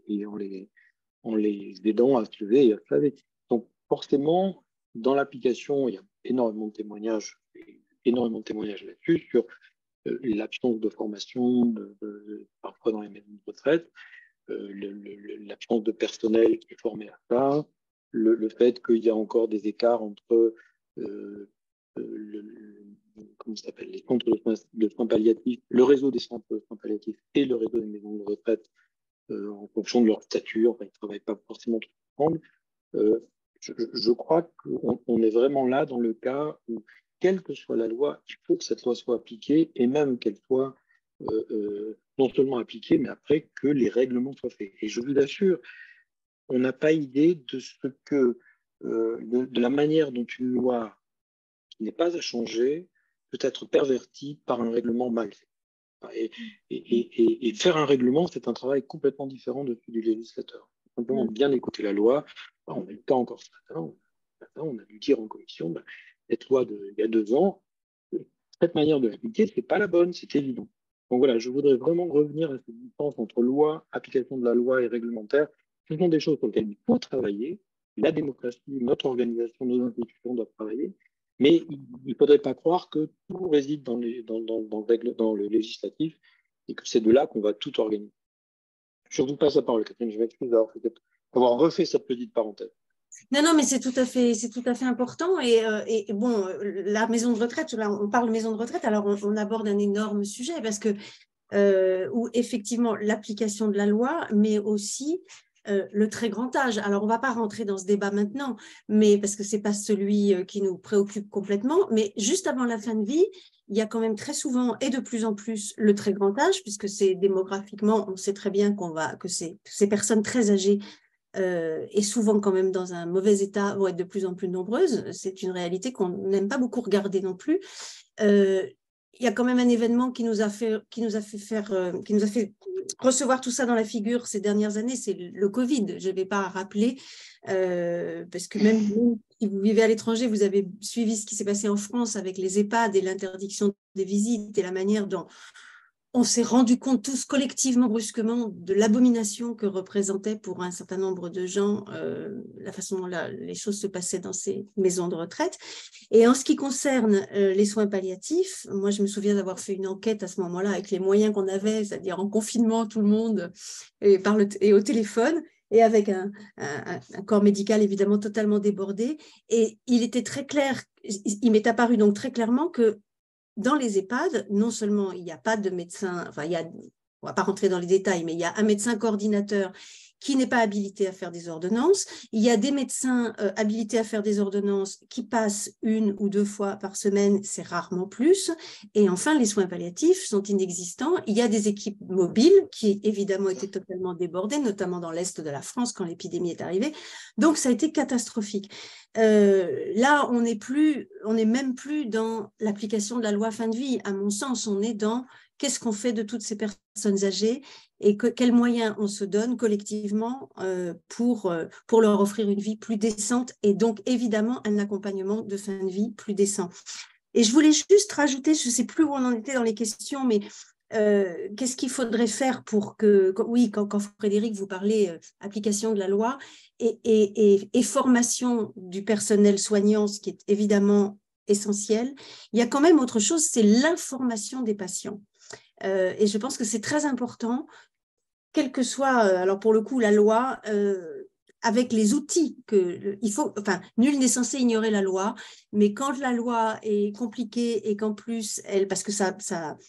et en les aidant à se lever et à se laver. Donc forcément, dans l'application, il y a énormément de témoignages là-dessus sur l'absence de formation parfois dans les maisons de retraite, l'absence de personnel qui est formé à ça, le fait qu'il y a encore des écarts entre comment ça s'appelle, les centres de soins palliatifs, le réseau des centres de soins palliatifs et le réseau des maisons de retraite en fonction de leur statut. Enfin, ils ne travaillent pas forcément tous ensemble. Je crois qu'on est vraiment là dans le cas où, quelle que soit la loi, il faut que cette loi soit appliquée et même qu'elle soit non seulement appliquée, mais après que les règlements soient faits. Et je vous assure, on n'a pas idée de ce que, de la manière dont une loi qui n'est pas à changer peut être pervertie par un règlement mal fait. Et faire un règlement, c'est un travail complètement différent de celui du législateur. Simplement bien écouter la loi. On a eu le cas encore ce matin, on a dû dire en commission, cette loi d'il y a 2 ans, cette manière de l'appliquer, ce n'est pas la bonne, c'est évident. Donc voilà, je voudrais vraiment revenir à cette différence entre loi, application de la loi et réglementaire. Ce sont des choses sur lesquelles il faut travailler. La démocratie, notre organisation, nos institutions doivent travailler. Mais il ne faudrait pas croire que tout réside dans le législatif et que c'est de là qu'on va tout organiser. Je vous passe la parole, Catherine. Je m'excuse d'avoir refait cette petite parenthèse. Non, mais c'est tout à fait important. Et bon, la maison de retraite, là, on parle de maison de retraite, alors on aborde un énorme sujet parce que où effectivement l'application de la loi, mais aussi le très grand âge. Alors, on ne va pas rentrer dans ce débat maintenant, mais parce que ce n'est pas celui qui nous préoccupe complètement, mais juste avant la fin de vie, il y a quand même très souvent et de plus en plus le très grand âge, puisque c'est démographiquement, on sait très bien que ces personnes très âgées et souvent quand même dans un mauvais état vont être de plus en plus nombreuses. C'est une réalité qu'on n'aime pas beaucoup regarder non plus. Il y a quand même un événement qui nous a fait recevoir tout ça dans la figure ces dernières années, c'est le Covid. Je ne vais pas rappeler, parce que même si vous vivez à l'étranger, vous avez suivi ce qui s'est passé en France avec les EHPAD et l'interdiction des visites et la manière dont on s'est rendu compte tous collectivement, brusquement, de l'abomination que représentait pour un certain nombre de gens la façon dont les choses se passaient dans ces maisons de retraite. Et en ce qui concerne les soins palliatifs, moi, je me souviens d'avoir fait une enquête à ce moment-là avec les moyens qu'on avait, c'est-à-dire en confinement, tout le monde, et au téléphone, et avec un corps médical évidemment totalement débordé. Et il était très clair, il m'est apparu donc très clairement que dans les EHPAD, non seulement il n'y a pas de médecin, enfin, on ne va pas rentrer dans les détails, mais il y a un médecin coordinateur qui n'est pas habilité à faire des ordonnances. Il y a des médecins habilités à faire des ordonnances qui passent 1 ou 2 fois par semaine, c'est rarement plus. Et enfin, les soins palliatifs sont inexistants. Il y a des équipes mobiles qui, évidemment, étaient totalement débordées, notamment dans l'Est de la France quand l'épidémie est arrivée. Donc, ça a été catastrophique. Là, on n'est même plus dans l'application de la loi fin de vie. À mon sens, on est dans qu'est-ce qu'on fait de toutes ces personnes âgées et quels moyens on se donne collectivement pour leur offrir une vie plus décente et donc évidemment un accompagnement de fin de vie plus décent. Et je voulais juste rajouter, je ne sais plus où on en était dans les questions, mais qu'est-ce qu'il faudrait faire pour que, oui, quand Frédéric vous parlez application de la loi et formation du personnel soignant, ce qui est évidemment essentiel, il y a quand même autre chose, c'est l'information des patients. Et je pense que c'est très important, quel que soit, alors pour le coup, la loi, avec les outils nul n'est censé ignorer la loi, mais quand la loi est compliquée et qu'en plus, parce que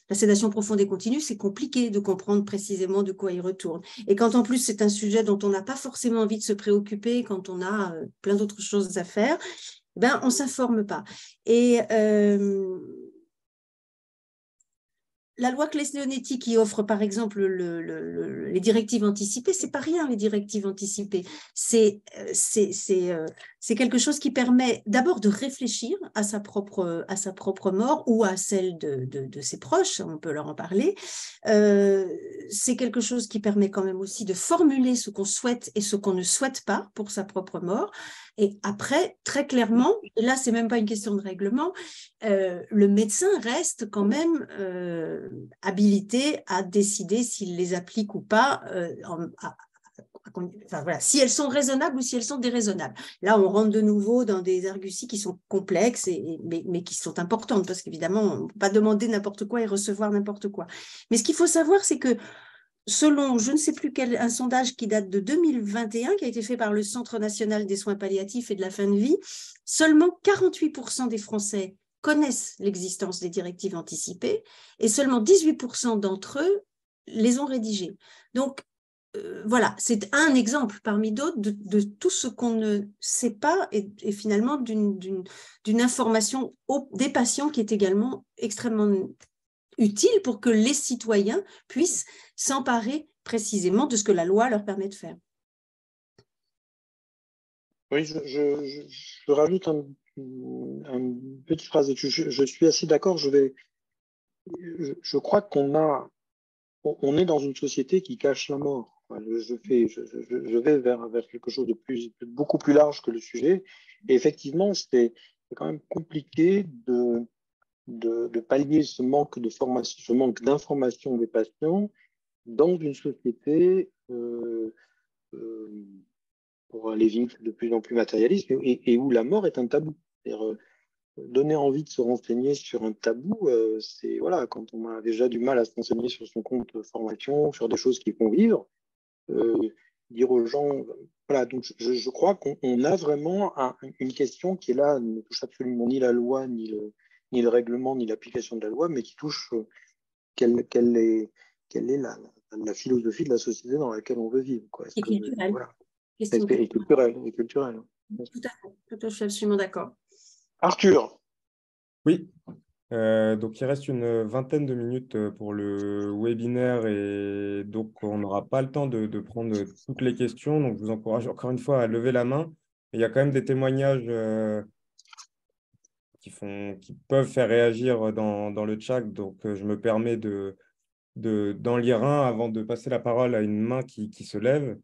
la sédation profonde et continue, c'est compliqué de comprendre précisément de quoi il retourne. Et quand en plus, c'est un sujet dont on n'a pas forcément envie de se préoccuper, quand on a plein d'autres choses à faire, ben, on ne s'informe pas. Et la loi Claes-Leonetti qui offre par exemple les directives anticipées, c'est pas rien les directives anticipées. C'est quelque chose qui permet d'abord de réfléchir à sa propre mort ou à celle de ses proches, on peut leur en parler. C'est quelque chose qui permet quand même aussi de formuler ce qu'on souhaite et ce qu'on ne souhaite pas pour sa propre mort. Et après, très clairement, et là, c'est même pas une question de règlement, le médecin reste quand même habilité à décider s'il les applique ou pas, voilà, si elles sont raisonnables ou si elles sont déraisonnables. Là, on rentre de nouveau dans des arguties qui sont complexes, mais qui sont importantes, parce qu'évidemment, on ne peut pas demander n'importe quoi et recevoir n'importe quoi. Mais ce qu'il faut savoir, c'est que selon, je ne sais plus un sondage qui date de 2021, qui a été fait par le Centre national des soins palliatifs et de la fin de vie, seulement 48% des Français connaissent l'existence des directives anticipées et seulement 18% d'entre eux les ont rédigées. Donc, voilà, c'est un exemple parmi d'autres de tout ce qu'on ne sait pas et finalement d'une information des patients qui est également extrêmement utile pour que les citoyens puissent s'emparer précisément de ce que la loi leur permet de faire. Oui, je rajoute une petite phrase. Je suis assez d'accord. Je crois on est dans une société qui cache la mort. Je vais vers quelque chose de beaucoup plus large que le sujet. Et effectivement, c'est quand même compliqué de pallier ce manque de formation, ce manque d'information des patients dans une société pour aller vite de plus en plus matérialiste et où la mort est un tabou. C'est-à-dire, donner envie de se renseigner sur un tabou, c'est voilà, quand on a déjà du mal à se renseigner sur son compte de formation, sur des choses qui font vivre, dire aux gens, voilà, donc je crois qu'on a vraiment une question qui est là, ne touche absolument ni la loi, ni le règlement, ni l'application de la loi, mais qui touche quelle est la philosophie de la société dans laquelle on veut vivre. Quoi. Et culturelle. Voilà. Et culturelle. Tout à fait, je suis absolument d'accord. Arthur. Oui, donc il reste une vingtaine de minutes pour le webinaire et donc on n'aura pas le temps de prendre toutes les questions. Donc je vous encourage encore une fois à lever la main. Il y a quand même des témoignages qui peuvent faire réagir dans le chat. Donc je me permets d'en lire un avant de passer la parole à une main qui se lève.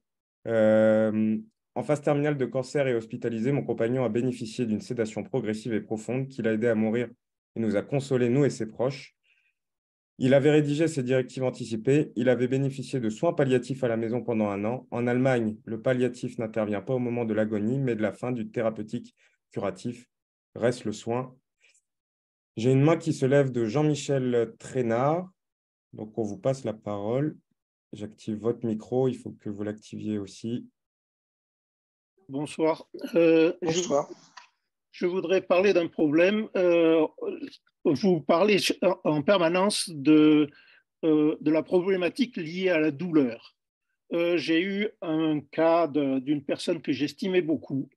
En phase terminale de cancer et hospitalisé, mon compagnon a bénéficié d'une sédation progressive et profonde qui l'a aidé à mourir et nous a consolés, nous et ses proches. Il avait rédigé ses directives anticipées. Il avait bénéficié de soins palliatifs à la maison pendant 1 an. En Allemagne, le palliatif n'intervient pas au moment de l'agonie, mais de la fin du thérapeutique curatif. Reste le soin. J'ai une main qui se lève de Jean-Michel Traînard. Donc, on vous passe la parole. J'active votre micro. Il faut que vous l'activiez aussi. Bonsoir. Bonsoir. Je voudrais parler d'un problème. Vous parlez en permanence de la problématique liée à la douleur. J'ai eu un cas d'une personne que j'estimais beaucoup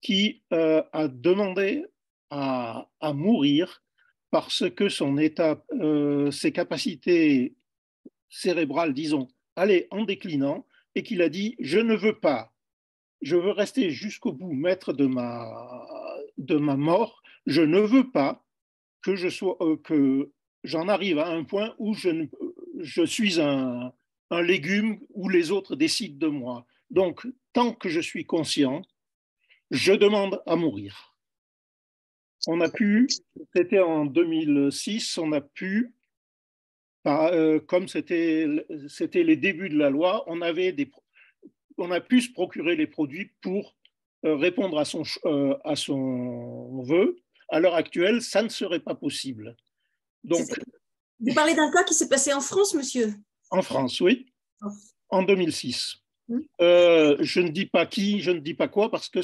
qui a demandé à mourir parce que son état, ses capacités cérébrales, disons, allaient en déclinant et qu'il a dit « je ne veux pas, je veux rester jusqu'au bout maître de ma mort, je ne veux pas que que j'en arrive à un point où je suis un légume où les autres décident de moi. Donc, tant que je suis conscient, je demande à mourir. » On a pu, c'était en 2006, on a pu, comme c'était les débuts de la loi, on a pu se procurer les produits pour répondre à son vœu. À l'heure actuelle, ça ne serait pas possible. Donc, vous parlez d'un cas qui s'est passé en France, monsieur? En France, oui, en 2006. Je ne dis pas qui, je ne dis pas quoi, parce que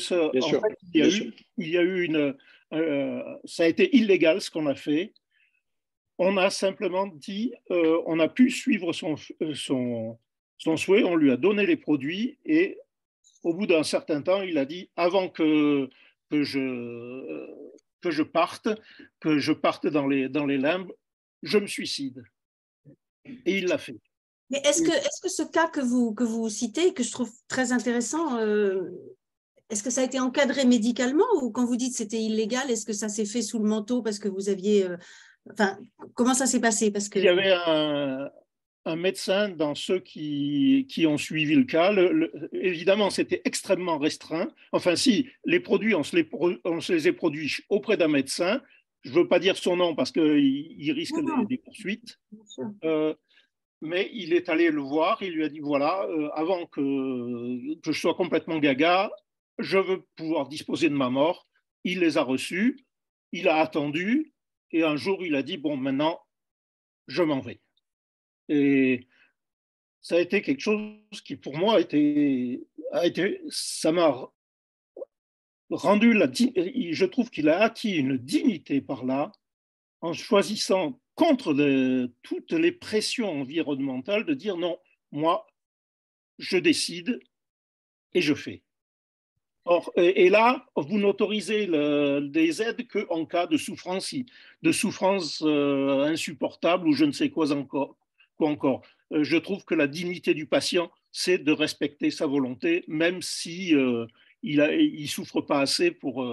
il y a eu ça a été illégal ce qu'on a fait. On a simplement dit, on a pu suivre son souhait, on lui a donné les produits et au bout d'un certain temps, il a dit, avant que je parte dans les limbes, je me suicide. Et il l'a fait. Mais est-ce que ce cas que vous citez, que je trouve très intéressant, est-ce que ça a été encadré médicalement ou quand vous dites c'était illégal, est-ce que ça s'est fait sous le manteau parce que vous aviez… enfin, comment ça s'est passé? Parce que… Il y avait un médecin dans ceux qui ont suivi le cas. Évidemment, c'était extrêmement restreint. Enfin, si, les produits, on se les a produits auprès d'un médecin. Je ne veux pas dire son nom parce qu'il risque des poursuites. Mais il est allé le voir, il lui a dit, voilà, avant que je sois complètement gaga, je veux pouvoir disposer de ma mort. Il les a reçus, il a attendu, et un jour, il a dit, bon, maintenant, je m'en vais. Et ça a été quelque chose qui, pour moi, ça m'a rendu, je trouve qu'il a acquis une dignité par là, en choisissant contre toutes les pressions environnementales de dire non, moi, je décide et je fais. Or, et là, vous n'autorisez des aides qu'en cas de souffrance insupportable ou je ne sais quoi encore. Je trouve que la dignité du patient, c'est de respecter sa volonté, même si il souffre pas assez pour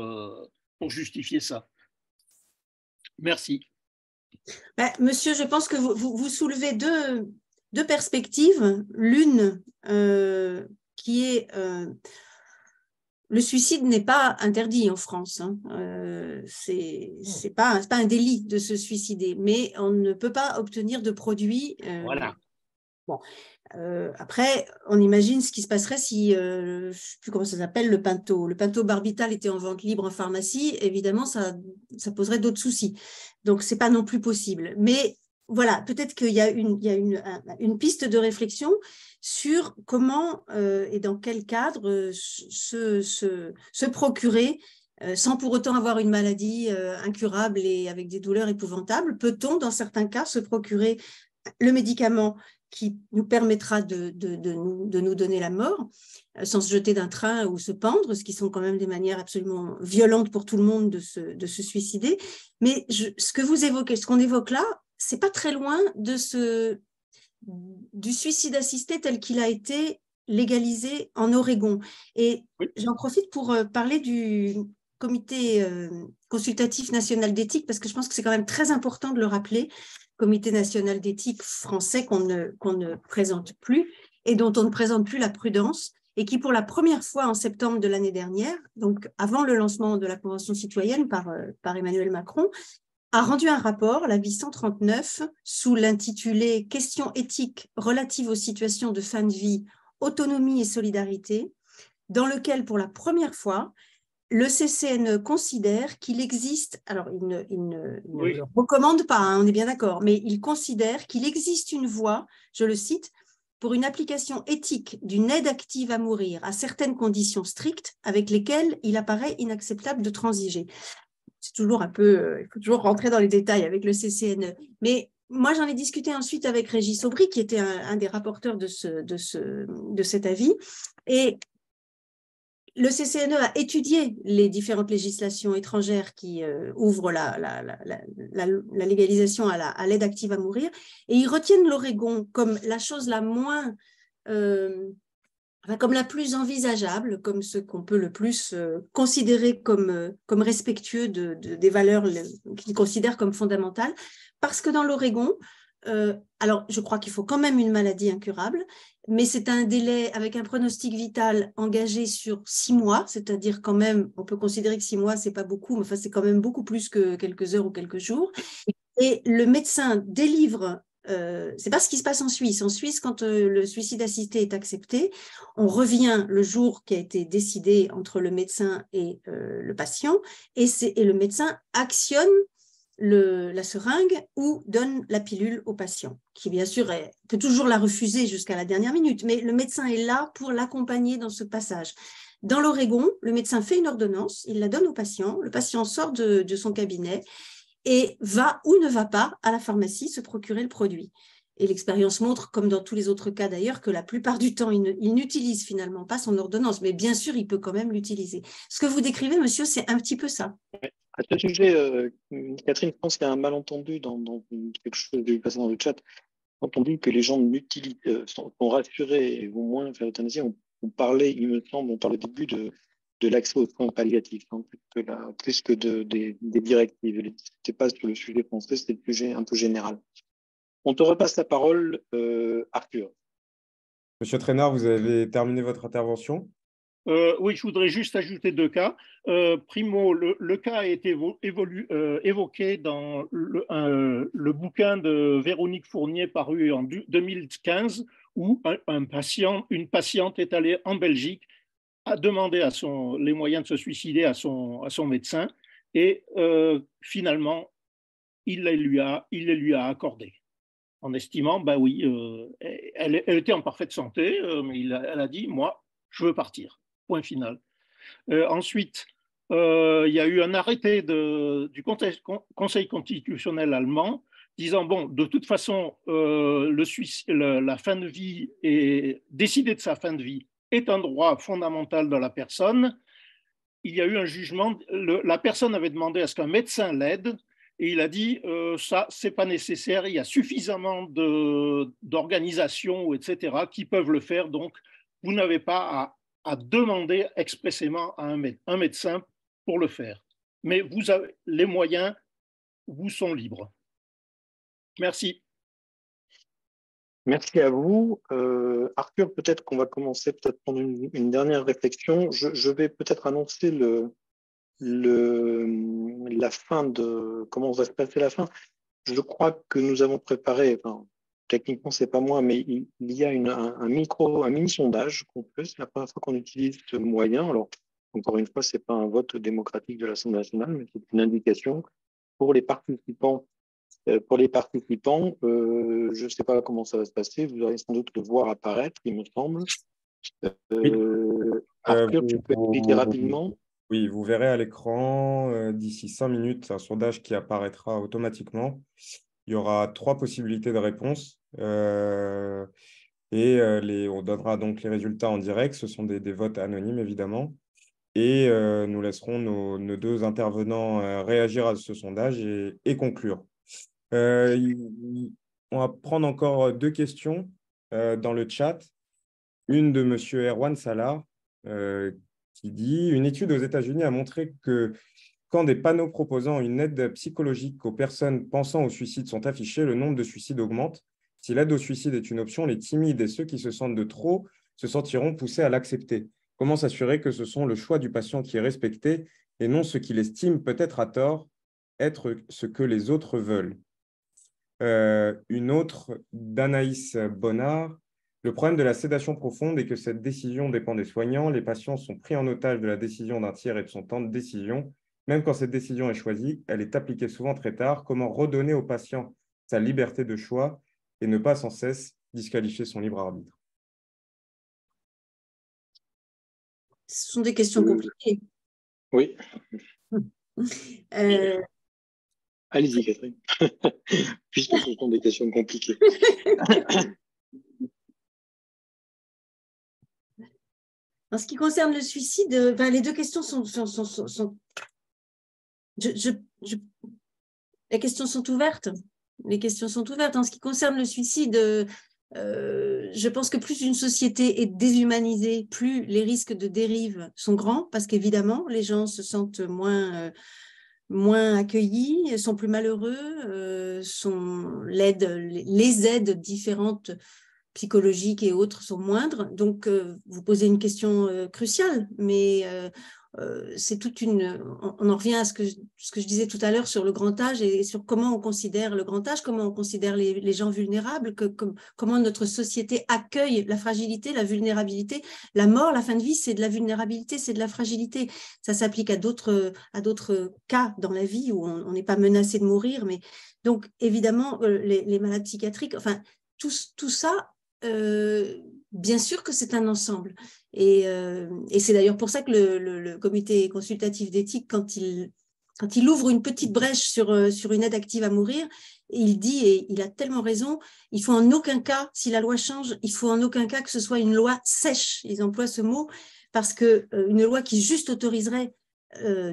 justifier ça. Merci. Ben, monsieur, je pense que vous soulevez deux perspectives. L'une qui est… le suicide n'est pas interdit en France. Hein. C'est pas un délit de se suicider, mais on ne peut pas obtenir de produits… Voilà. Bon. Après, on imagine ce qui se passerait si, je ne sais plus comment ça s'appelle, le pentobarbital était en vente libre en pharmacie. Évidemment, ça poserait d'autres soucis. Donc, ce n'est pas non plus possible. Mais voilà, peut-être qu'il y a une piste de réflexion sur comment et dans quel cadre se procurer, sans pour autant avoir une maladie incurable et avec des douleurs épouvantables. Peut-on, dans certains cas, se procurer le médicament qui nous permettra de nous donner la mort, sans se jeter d'un train ou se pendre, ce qui sont quand même des manières absolument violentes pour tout le monde de se suicider. Mais ce que vous évoquez, ce qu'on évoque là, c'est pas très loin du suicide assisté tel qu'il a été légalisé en Oregon. Et j'en profite pour parler du Comité consultatif national d'éthique, parce que je pense que c'est quand même très important de le rappeler. Comité national d'éthique français qu'on ne présente plus et dont on ne présente plus la prudence, et qui pour la première fois en septembre de l'année dernière, donc avant le lancement de la Convention citoyenne par Emmanuel Macron, a rendu un rapport, l'avis 139, sous l'intitulé « Questions éthiques relatives aux situations de fin de vie, autonomie et solidarité », dans lequel, pour la première fois, le CCNE considère qu'il existe, alors il ne le recommande pas, hein, on est bien d'accord, mais il considère qu'il existe une voie, je le cite, pour une application éthique d'une aide active à mourir à certaines conditions strictes avec lesquelles il apparaît inacceptable de transiger. C'est toujours un peu, il faut toujours rentrer dans les détails avec le CCNE. Mais moi, j'en ai discuté ensuite avec Régis Aubry, qui était un des rapporteurs de cet avis. Et le CCNE a étudié les différentes législations étrangères qui ouvrent la légalisation à l'aide active à mourir, et ils retiennent l'Oregon comme la chose la moins, comme la plus envisageable, comme ce qu'on peut le plus considérer comme respectueux des valeurs qu'ils considèrent comme fondamentales, parce que dans l'Oregon, alors je crois qu'il faut quand même une maladie incurable, mais c'est un délai avec un pronostic vital engagé sur 6 mois, c'est-à-dire quand même, on peut considérer que 6 mois, c'est pas beaucoup, mais enfin, c'est quand même beaucoup plus que quelques heures ou quelques jours. Et le médecin délivre, c'est pas ce qui se passe en Suisse. En Suisse, quand le suicide assisté est accepté, on revient le jour qui a été décidé entre le médecin et le patient, et le médecin actionne la seringue ou donne la pilule au patient, qui bien sûr peut toujours la refuser jusqu'à la dernière minute, mais le médecin est là pour l'accompagner dans ce passage. Dans l'Oregon, le médecin fait une ordonnance, il la donne au patient, le patient sort de son cabinet et va ou ne va pas à la pharmacie se procurer le produit. Et l'expérience montre, comme dans tous les autres cas d'ailleurs, que la plupart du temps, il n'utilise finalement pas son ordonnance, mais bien sûr, il peut quand même l'utiliser. Ce que vous décrivez, monsieur, c'est un petit peu ça. À ce sujet, Catherine, je pense qu'il y a un malentendu dans quelque chose que j'ai vu passer dans le chat. Quand on dit que les gens sont rassurés et vont moins faire l'euthanasie, on parlait, il me semble, on parlait au début de l'accès aux soins palliatifs, hein, plus que des directives. Ce n'était pas sur le sujet français, c'était le sujet un peu général. On te repasse la parole, Arthur. Monsieur Traînard, vous avez terminé votre intervention? Oui, je voudrais juste ajouter 2 cas. Primo, le cas a été évoqué dans le bouquin de Véronique Fournier paru en 2015, où une patiente est allée en Belgique, a demandé les moyens de se suicider à son médecin, et finalement, il les lui a accordés, en estimant, bah oui, elle était en parfaite santé, mais elle a dit, moi, je veux partir. Point final. Ensuite, il y a eu un arrêté du Conseil constitutionnel allemand disant, bon, de toute façon, la fin de vie et décider de sa fin de vie est un droit fondamental de la personne. Il y a eu un jugement, la personne avait demandé à ce qu'un médecin l'aide, et il a dit, ça, c'est pas nécessaire, il y a suffisamment d'organisations, etc., qui peuvent le faire, donc vous n'avez pas à demander expressément à un médecin pour le faire. Mais vous avez les moyens, vous sont libres. Merci. Merci à vous. Arthur, peut-être qu'on va commencer, peut-être prendre une dernière réflexion. Je vais peut-être annoncer la fin de comment va se passer la fin. Je crois que nous avons préparé, enfin, techniquement, c'est pas moi, mais il y a un mini-sondage qu'on fait. C'est la première fois qu'on utilise ce moyen. Alors, encore une fois, c'est pas un vote démocratique de l'Assemblée nationale, mais c'est une indication pour les participants. Je ne sais pas comment ça va se passer. Vous allez sans doute le voir apparaître, il me semble. Arthur, tu peux expliquer rapidement? Oui, vous verrez à l'écran d'ici 5 minutes un sondage qui apparaîtra automatiquement. Il y aura 3 possibilités de réponse on donnera donc les résultats en direct. Ce sont des votes anonymes, évidemment. Et nous laisserons nos 2 intervenants réagir à ce sondage et conclure. On va prendre encore 2 questions dans le chat. Une de M. Erwan Salah qui dit « Une étude aux États-Unis a montré que quand des panneaux proposant une aide psychologique aux personnes pensant au suicide sont affichés, le nombre de suicides augmente. Si l'aide au suicide est une option, les timides et ceux qui se sentent de trop se sentiront poussés à l'accepter. Comment s'assurer que ce sont le choix du patient qui est respecté et non ce qu'il estime peut-être à tort être ce que les autres veulent. Une autre d'Anaïs Bonnard. Le problème de la sédation profonde est que cette décision dépend des soignants. Les patients sont pris en otage de la décision d'un tiers et de son temps de décision. Même quand cette décision est choisie, elle est appliquée souvent très tard. Comment redonner au patient sa liberté de choix et ne pas sans cesse disqualifier son libre arbitre? Ce sont des questions compliquées. Oui. Euh, Allez-y, Catherine, puisque ce sont des questions compliquées. En ce qui concerne le suicide, les deux questions sont les questions sont ouvertes. Les questions sont ouvertes. En ce qui concerne le suicide, je pense que plus une société est déshumanisée, plus les risques de dérive sont grands, parce qu'évidemment, les gens se sentent moins accueillis, sont plus malheureux, les aides différentes psychologiques et autres sont moindres. Donc, vous posez une question cruciale, mais c'est on en revient à ce que je disais tout à l'heure sur le grand âge et sur comment on considère le grand âge, comment on considère les gens vulnérables, comment notre société accueille la fragilité, la vulnérabilité. La mort, la fin de vie, c'est de la vulnérabilité, c'est de la fragilité. Ça s'applique à d'autres cas dans la vie où on n'est pas menacé de mourir. Mais donc, évidemment, les malades psychiatriques, enfin, tout ça, bien sûr que c'est un ensemble. Et c'est d'ailleurs pour ça que le comité consultatif d'éthique, quand il ouvre une petite brèche sur une aide active à mourir, il dit, et il a tellement raison, il faut en aucun cas, si la loi change, il faut en aucun cas que ce soit une loi sèche. Ils emploient ce mot parce qu'une loi qui juste autoriserait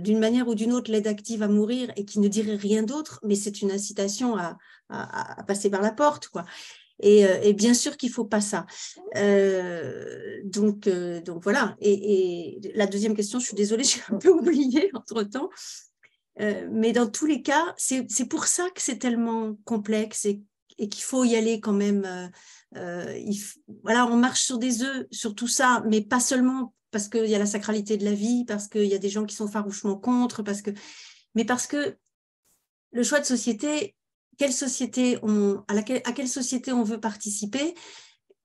d'une manière ou d'une autre l'aide active à mourir et qui ne dirait rien d'autre, mais c'est une incitation à passer par la porte, quoi. Et bien sûr qu'il ne faut pas ça. Donc voilà. Et la deuxième question, je suis désolée, j'ai un peu oublié entre-temps. Mais dans tous les cas, c'est pour ça que c'est tellement complexe et qu'il faut y aller quand même. Voilà, on marche sur des œufs sur tout ça, mais pas seulement parce qu'il y a la sacralité de la vie, parce qu'il y a des gens qui sont farouchement contre, mais parce que le choix de société, à quelle société on veut participer,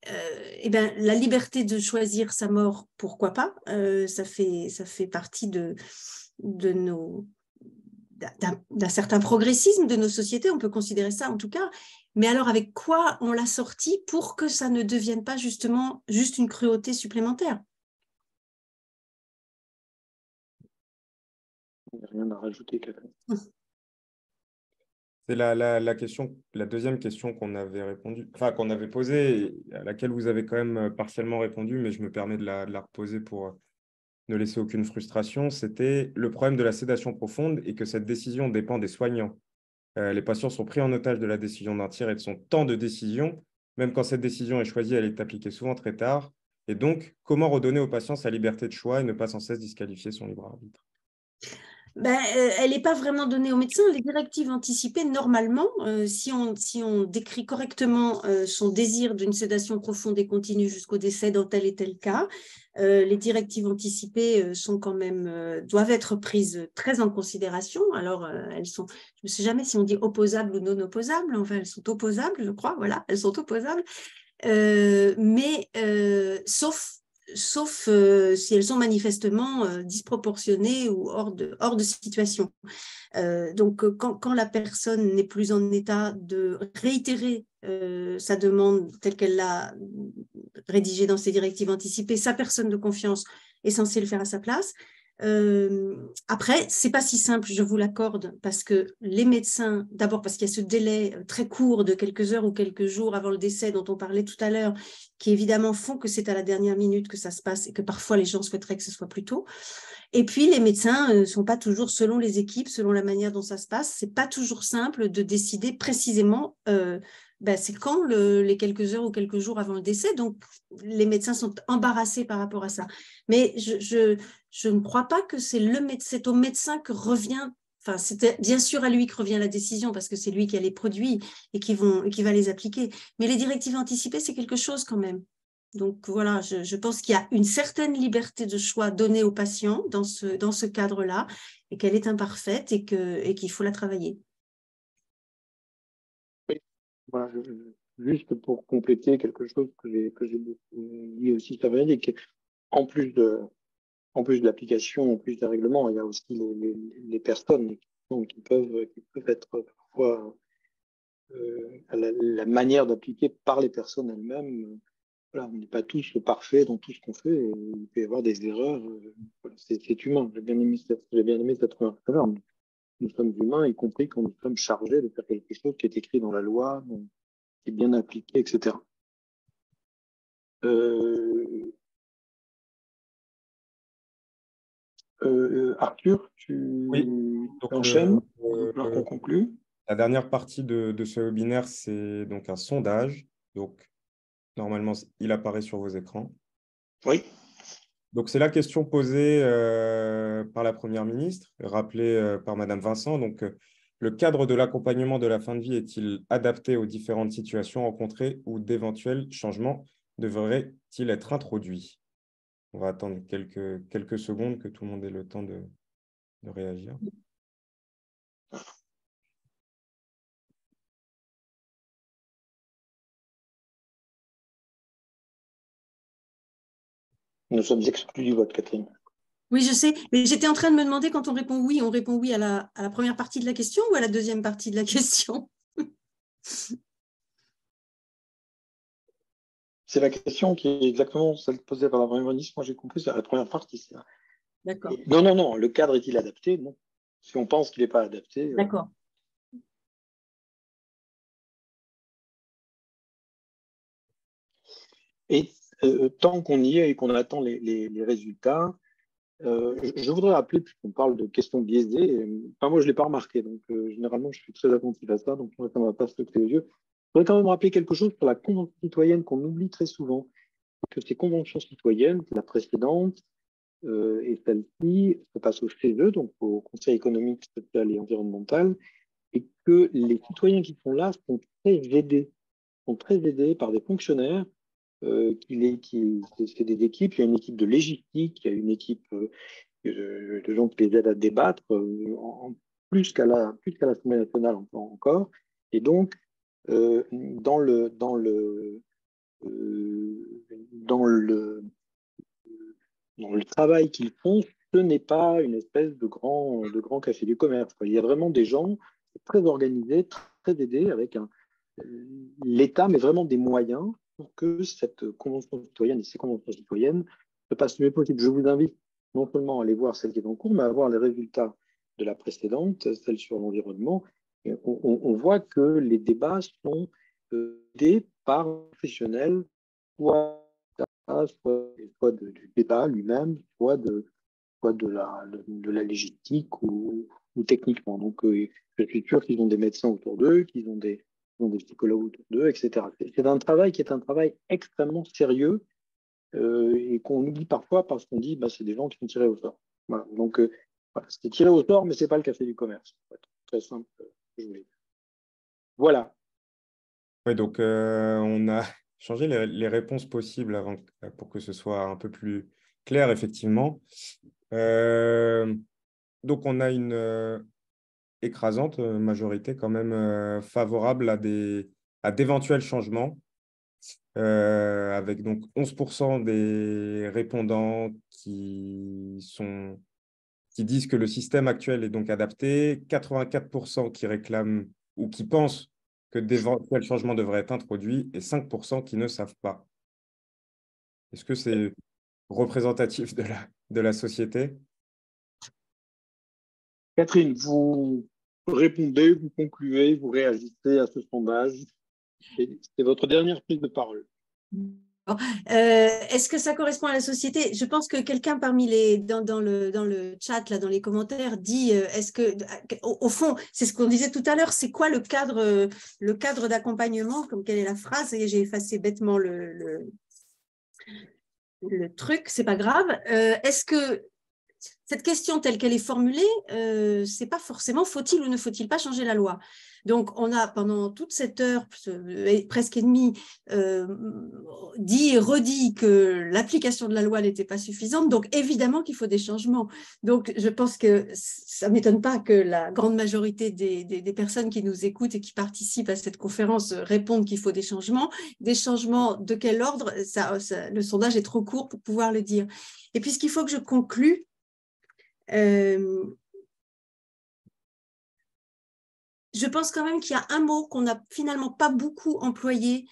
la liberté de choisir sa mort, pourquoi pas, ça fait partie d'un certain progressisme de nos sociétés, on peut considérer ça en tout cas, mais alors avec quoi on l'a sorti pour que ça ne devienne pas justement juste une cruauté supplémentaire? Il n'y a rien à rajouter, Catherine. C'est la deuxième question qu'on avait posée, et à laquelle vous avez quand même partiellement répondu, mais je me permets de la reposer pour ne laisser aucune frustration. C'était le problème de la sédation profonde et que cette décision dépend des soignants. Les patients sont pris en otage de la décision d'un tiers et de son temps de décision. Même quand cette décision est choisie, elle est appliquée souvent très tard. Et donc, comment redonner au patient sa liberté de choix et ne pas sans cesse disqualifier son libre arbitre? Elle n'est pas vraiment donnée aux médecins. Les directives anticipées, normalement, si on décrit correctement son désir d'une sédation profonde et continue jusqu'au décès dans tel et tel cas, les directives anticipées doivent être prises très en considération. Alors, elles sont, je ne sais jamais si on dit opposables ou non opposables, enfin, elles sont opposables, je crois, voilà, elles sont opposables, mais sauf si elles sont manifestement disproportionnées ou hors de situation. Donc, quand la personne n'est plus en état de réitérer sa demande telle qu'elle l'a rédigée dans ses directives anticipées, sa personne de confiance est censée le faire à sa place. Après, c'est pas si simple, je vous l'accorde, parce que les médecins, d'abord parce qu'il y a ce délai très court de quelques heures ou quelques jours avant le décès dont on parlait tout à l'heure, qui évidemment font que c'est à la dernière minute que ça se passe et que parfois les gens souhaiteraient que ce soit plus tôt. Et puis les médecins ne sont pas toujours, selon les équipes, selon la manière dont ça se passe, c'est pas toujours simple de décider précisément c'est quand les quelques heures ou quelques jours avant le décès. Donc, les médecins sont embarrassés par rapport à ça. Mais je ne crois pas que c'est au médecin que revient, enfin, c'est bien sûr à lui que revient la décision parce que c'est lui qui a les produits et qui va les appliquer. Mais les directives anticipées, c'est quelque chose quand même. Donc voilà, je pense qu'il y a une certaine liberté de choix donnée aux patients dans ce cadre-là, et qu'elle est imparfaite et qu'il faut la travailler. Oui. Voilà, juste pour compléter quelque chose que j'ai dit aussi, ça veut dire qu'en plus de l'application, en plus des règlements, il y a aussi les personnes qui peuvent être parfois la manière d'appliquer par les personnes elles-mêmes. Voilà, on n'est pas tous parfaits dans tout ce qu'on fait, et il peut y avoir des erreurs. Voilà, c'est humain. J'ai bien aimé cette remarque-là. Nous sommes humains, y compris quand nous sommes chargés de faire quelque chose qui est écrit dans la loi, qui est bien appliqué, etc. Arthur, Oui, tu donc enchaînes, alors qu'on conclut. la dernière partie de ce webinaire, c'est donc un sondage. Donc, normalement, il apparaît sur vos écrans. Oui. Donc, c'est la question posée par la Première ministre, rappelée par Madame Vincent. Donc, le cadre de l'accompagnement de la fin de vie est-il adapté aux différentes situations rencontrées ou d'éventuels changements devraient-ils être introduits? On va attendre quelques secondes que tout le monde ait le temps de réagir. Nous sommes exclus du vote, Catherine. Oui, je sais, mais j'étais en train de me demander, quand on répond oui à la première partie de la question ou à la deuxième partie de la question? C'est la question qui est exactement celle posée par la Première ministre. Moi, j'ai compris, c'est la première partie. D'accord. Non, le cadre est-il adapté? Non. Si on pense qu'il n'est pas adapté. D'accord. Et tant qu'on y est et qu'on attend les résultats, je voudrais rappeler, puisqu'on parle de questions biaisées, moi je ne l'ai pas remarqué, donc généralement je suis très attentif à ça, donc ça ne va pas se sauter aux yeux. Je voudrais quand même rappeler quelque chose sur la Convention citoyenne qu'on oublie très souvent, que ces conventions citoyennes, la précédente et celle-ci, se passent au CESE, donc au Conseil économique, social et environnemental, et que les citoyens qui sont là sont très aidés par des fonctionnaires. C'est des équipes, il y a une équipe de légistique, il y a une équipe de gens qui les aident à débattre, plus qu'à l'Assemblée nationale encore. Et donc, dans le travail qu'ils font, ce n'est pas une espèce de grand café du commerce. Il y a vraiment des gens très organisés, très aidés, avec l'État met vraiment des moyens pour que cette convention citoyenne et ces conventions citoyennes se passent le mieux possible. Je vous invite non seulement à aller voir celle qui est en cours, mais à voir les résultats de la précédente, celle sur l'environnement. On voit que les débats sont aidés par un professionnel, soit du débat lui-même, soit de la légistique ou techniquement. Donc, je suis sûr qu'ils ont des médecins autour d'eux, qu'ils ont des psychologues autour d'eux, etc. C'est un travail qui est un travail extrêmement sérieux et qu'on oublie parfois parce qu'on dit c'est des gens qui sont tirés au sort. Voilà. Donc, voilà, c'est tiré au sort, mais ce n'est pas le café du commerce. Très simple, je voulais dire. Voilà. Oui, donc on a changé les réponses possibles pour que ce soit un peu plus clair, effectivement. Donc, on a une écrasante majorité quand même favorable à d'éventuels changements, avec donc 11% des répondants qui disent que le système actuel est donc adapté, 84% qui réclament ou qui pensent que d'éventuels changements devraient être introduits et 5% qui ne savent pas. Est-ce que c'est représentatif de la société? Catherine, vous répondez, vous concluez, vous réagissez à ce sondage. C'est votre dernière prise de parole. Est-ce que ça correspond à la société? Je pense que quelqu'un parmi dans le chat, là, dans les commentaires, dit est-ce que, au fond, c'est ce qu'on disait tout à l'heure, c'est quoi le cadre d'accompagnement, comme quelle est la phrase? Et j'ai effacé bêtement le truc, c'est pas grave. Est-ce que cette question telle qu'elle est formulée, c'est pas forcément faut-il ou ne faut-il pas changer la loi. Donc, on a pendant toute cette heure, presque et demie, dit et redit que l'application de la loi n'était pas suffisante. Donc, évidemment qu'il faut des changements. Donc, je pense que ça ne m'étonne pas que la grande majorité des personnes qui nous écoutent et qui participent à cette conférence répondent qu'il faut des changements. Des changements de quel ordre? Le sondage est trop court pour pouvoir le dire. Et puisqu'il faut que je conclue, je pense quand même qu'il y a un mot qu'on n'a finalement pas beaucoup employé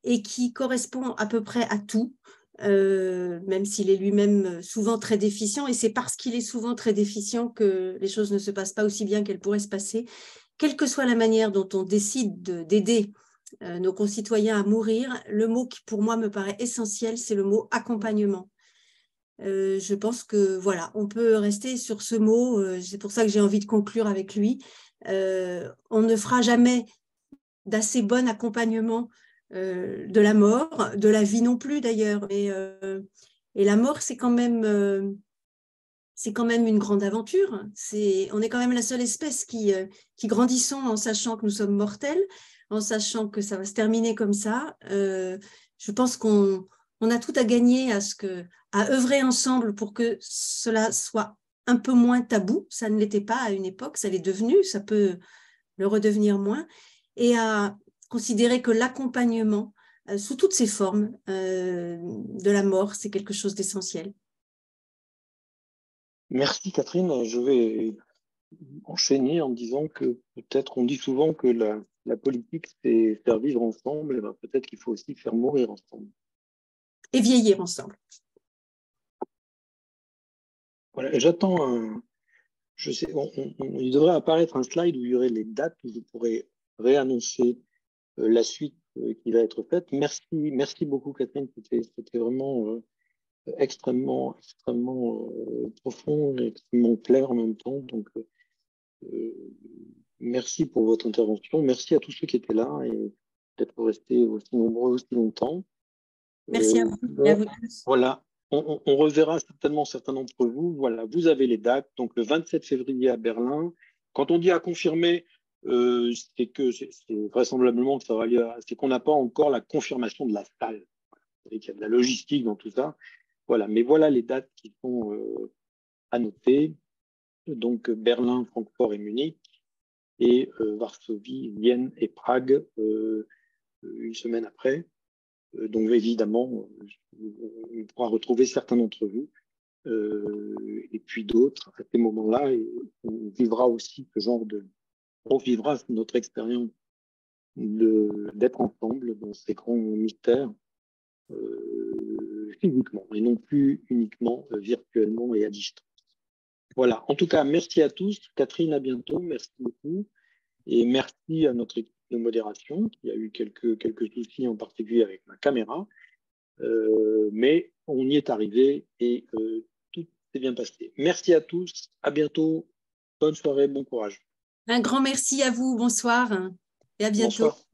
et qui correspond à peu près à tout, même s'il est lui-même souvent très déficient, et c'est parce qu'il est souvent très déficient que les choses ne se passent pas aussi bien qu'elles pourraient se passer. Quelle que soit la manière dont on décide d'aider nos concitoyens à mourir, le mot qui pour moi me paraît essentiel, c'est le mot accompagnement. Je pense que voilà, on peut rester sur ce mot, c'est pour ça que j'ai envie de conclure avec lui. On ne fera jamais d'assez bon accompagnement de la mort, de la vie non plus d'ailleurs, et la mort c'est quand même une grande aventure. On est quand même la seule espèce qui grandissons en sachant que nous sommes mortels, en sachant que ça va se terminer comme ça. Je pense qu'on a tout à gagner à œuvrer ensemble pour que cela soit un peu moins tabou. Ça ne l'était pas à une époque, ça l'est devenu, ça peut le redevenir moins, et à considérer que l'accompagnement, sous toutes ses formes, de la mort, c'est quelque chose d'essentiel. Merci Catherine. Je vais enchaîner en disant que peut-être on dit souvent que la politique, c'est faire vivre ensemble, et ben peut-être qu'il faut aussi faire mourir ensemble. Et vieillir ensemble. Voilà, j'attends il devrait apparaître un slide où il y aurait les dates où je pourrais réannoncer la suite qui va être faite. Merci beaucoup Catherine, c'était vraiment extrêmement profond et extrêmement clair en même temps. Donc, merci pour votre intervention. Merci à tous ceux qui étaient là et d'être restés aussi nombreux aussi longtemps. Merci à vous et à vous tous. Voilà, on reverra certainement certains d'entre vous. Voilà, vous avez les dates. Donc, le 27 février à Berlin. Quand on dit à confirmer, c'est vraisemblablement que ça va aller, c'est qu'on n'a pas encore la confirmation de la salle. Il y a de la logistique dans tout ça. Voilà, mais voilà les dates qui sont à noter. Donc Berlin, Francfort et Munich, et Varsovie, Vienne et Prague une semaine après. Donc évidemment, on pourra retrouver certains d'entre vous et puis d'autres à ces moments-là. Et on vivra aussi on vivra notre expérience d'être ensemble dans ces grands mystères. Physiquement et non plus uniquement virtuellement et à distance. Voilà, en tout cas, merci à tous. Catherine, à bientôt, merci beaucoup. Et merci à notre équipe de modération qui a eu quelques soucis, en particulier avec ma caméra. Mais on y est arrivé et tout s'est bien passé. Merci à tous, à bientôt, bonne soirée, bon courage. Un grand merci à vous, bonsoir et à bientôt. Bonsoir.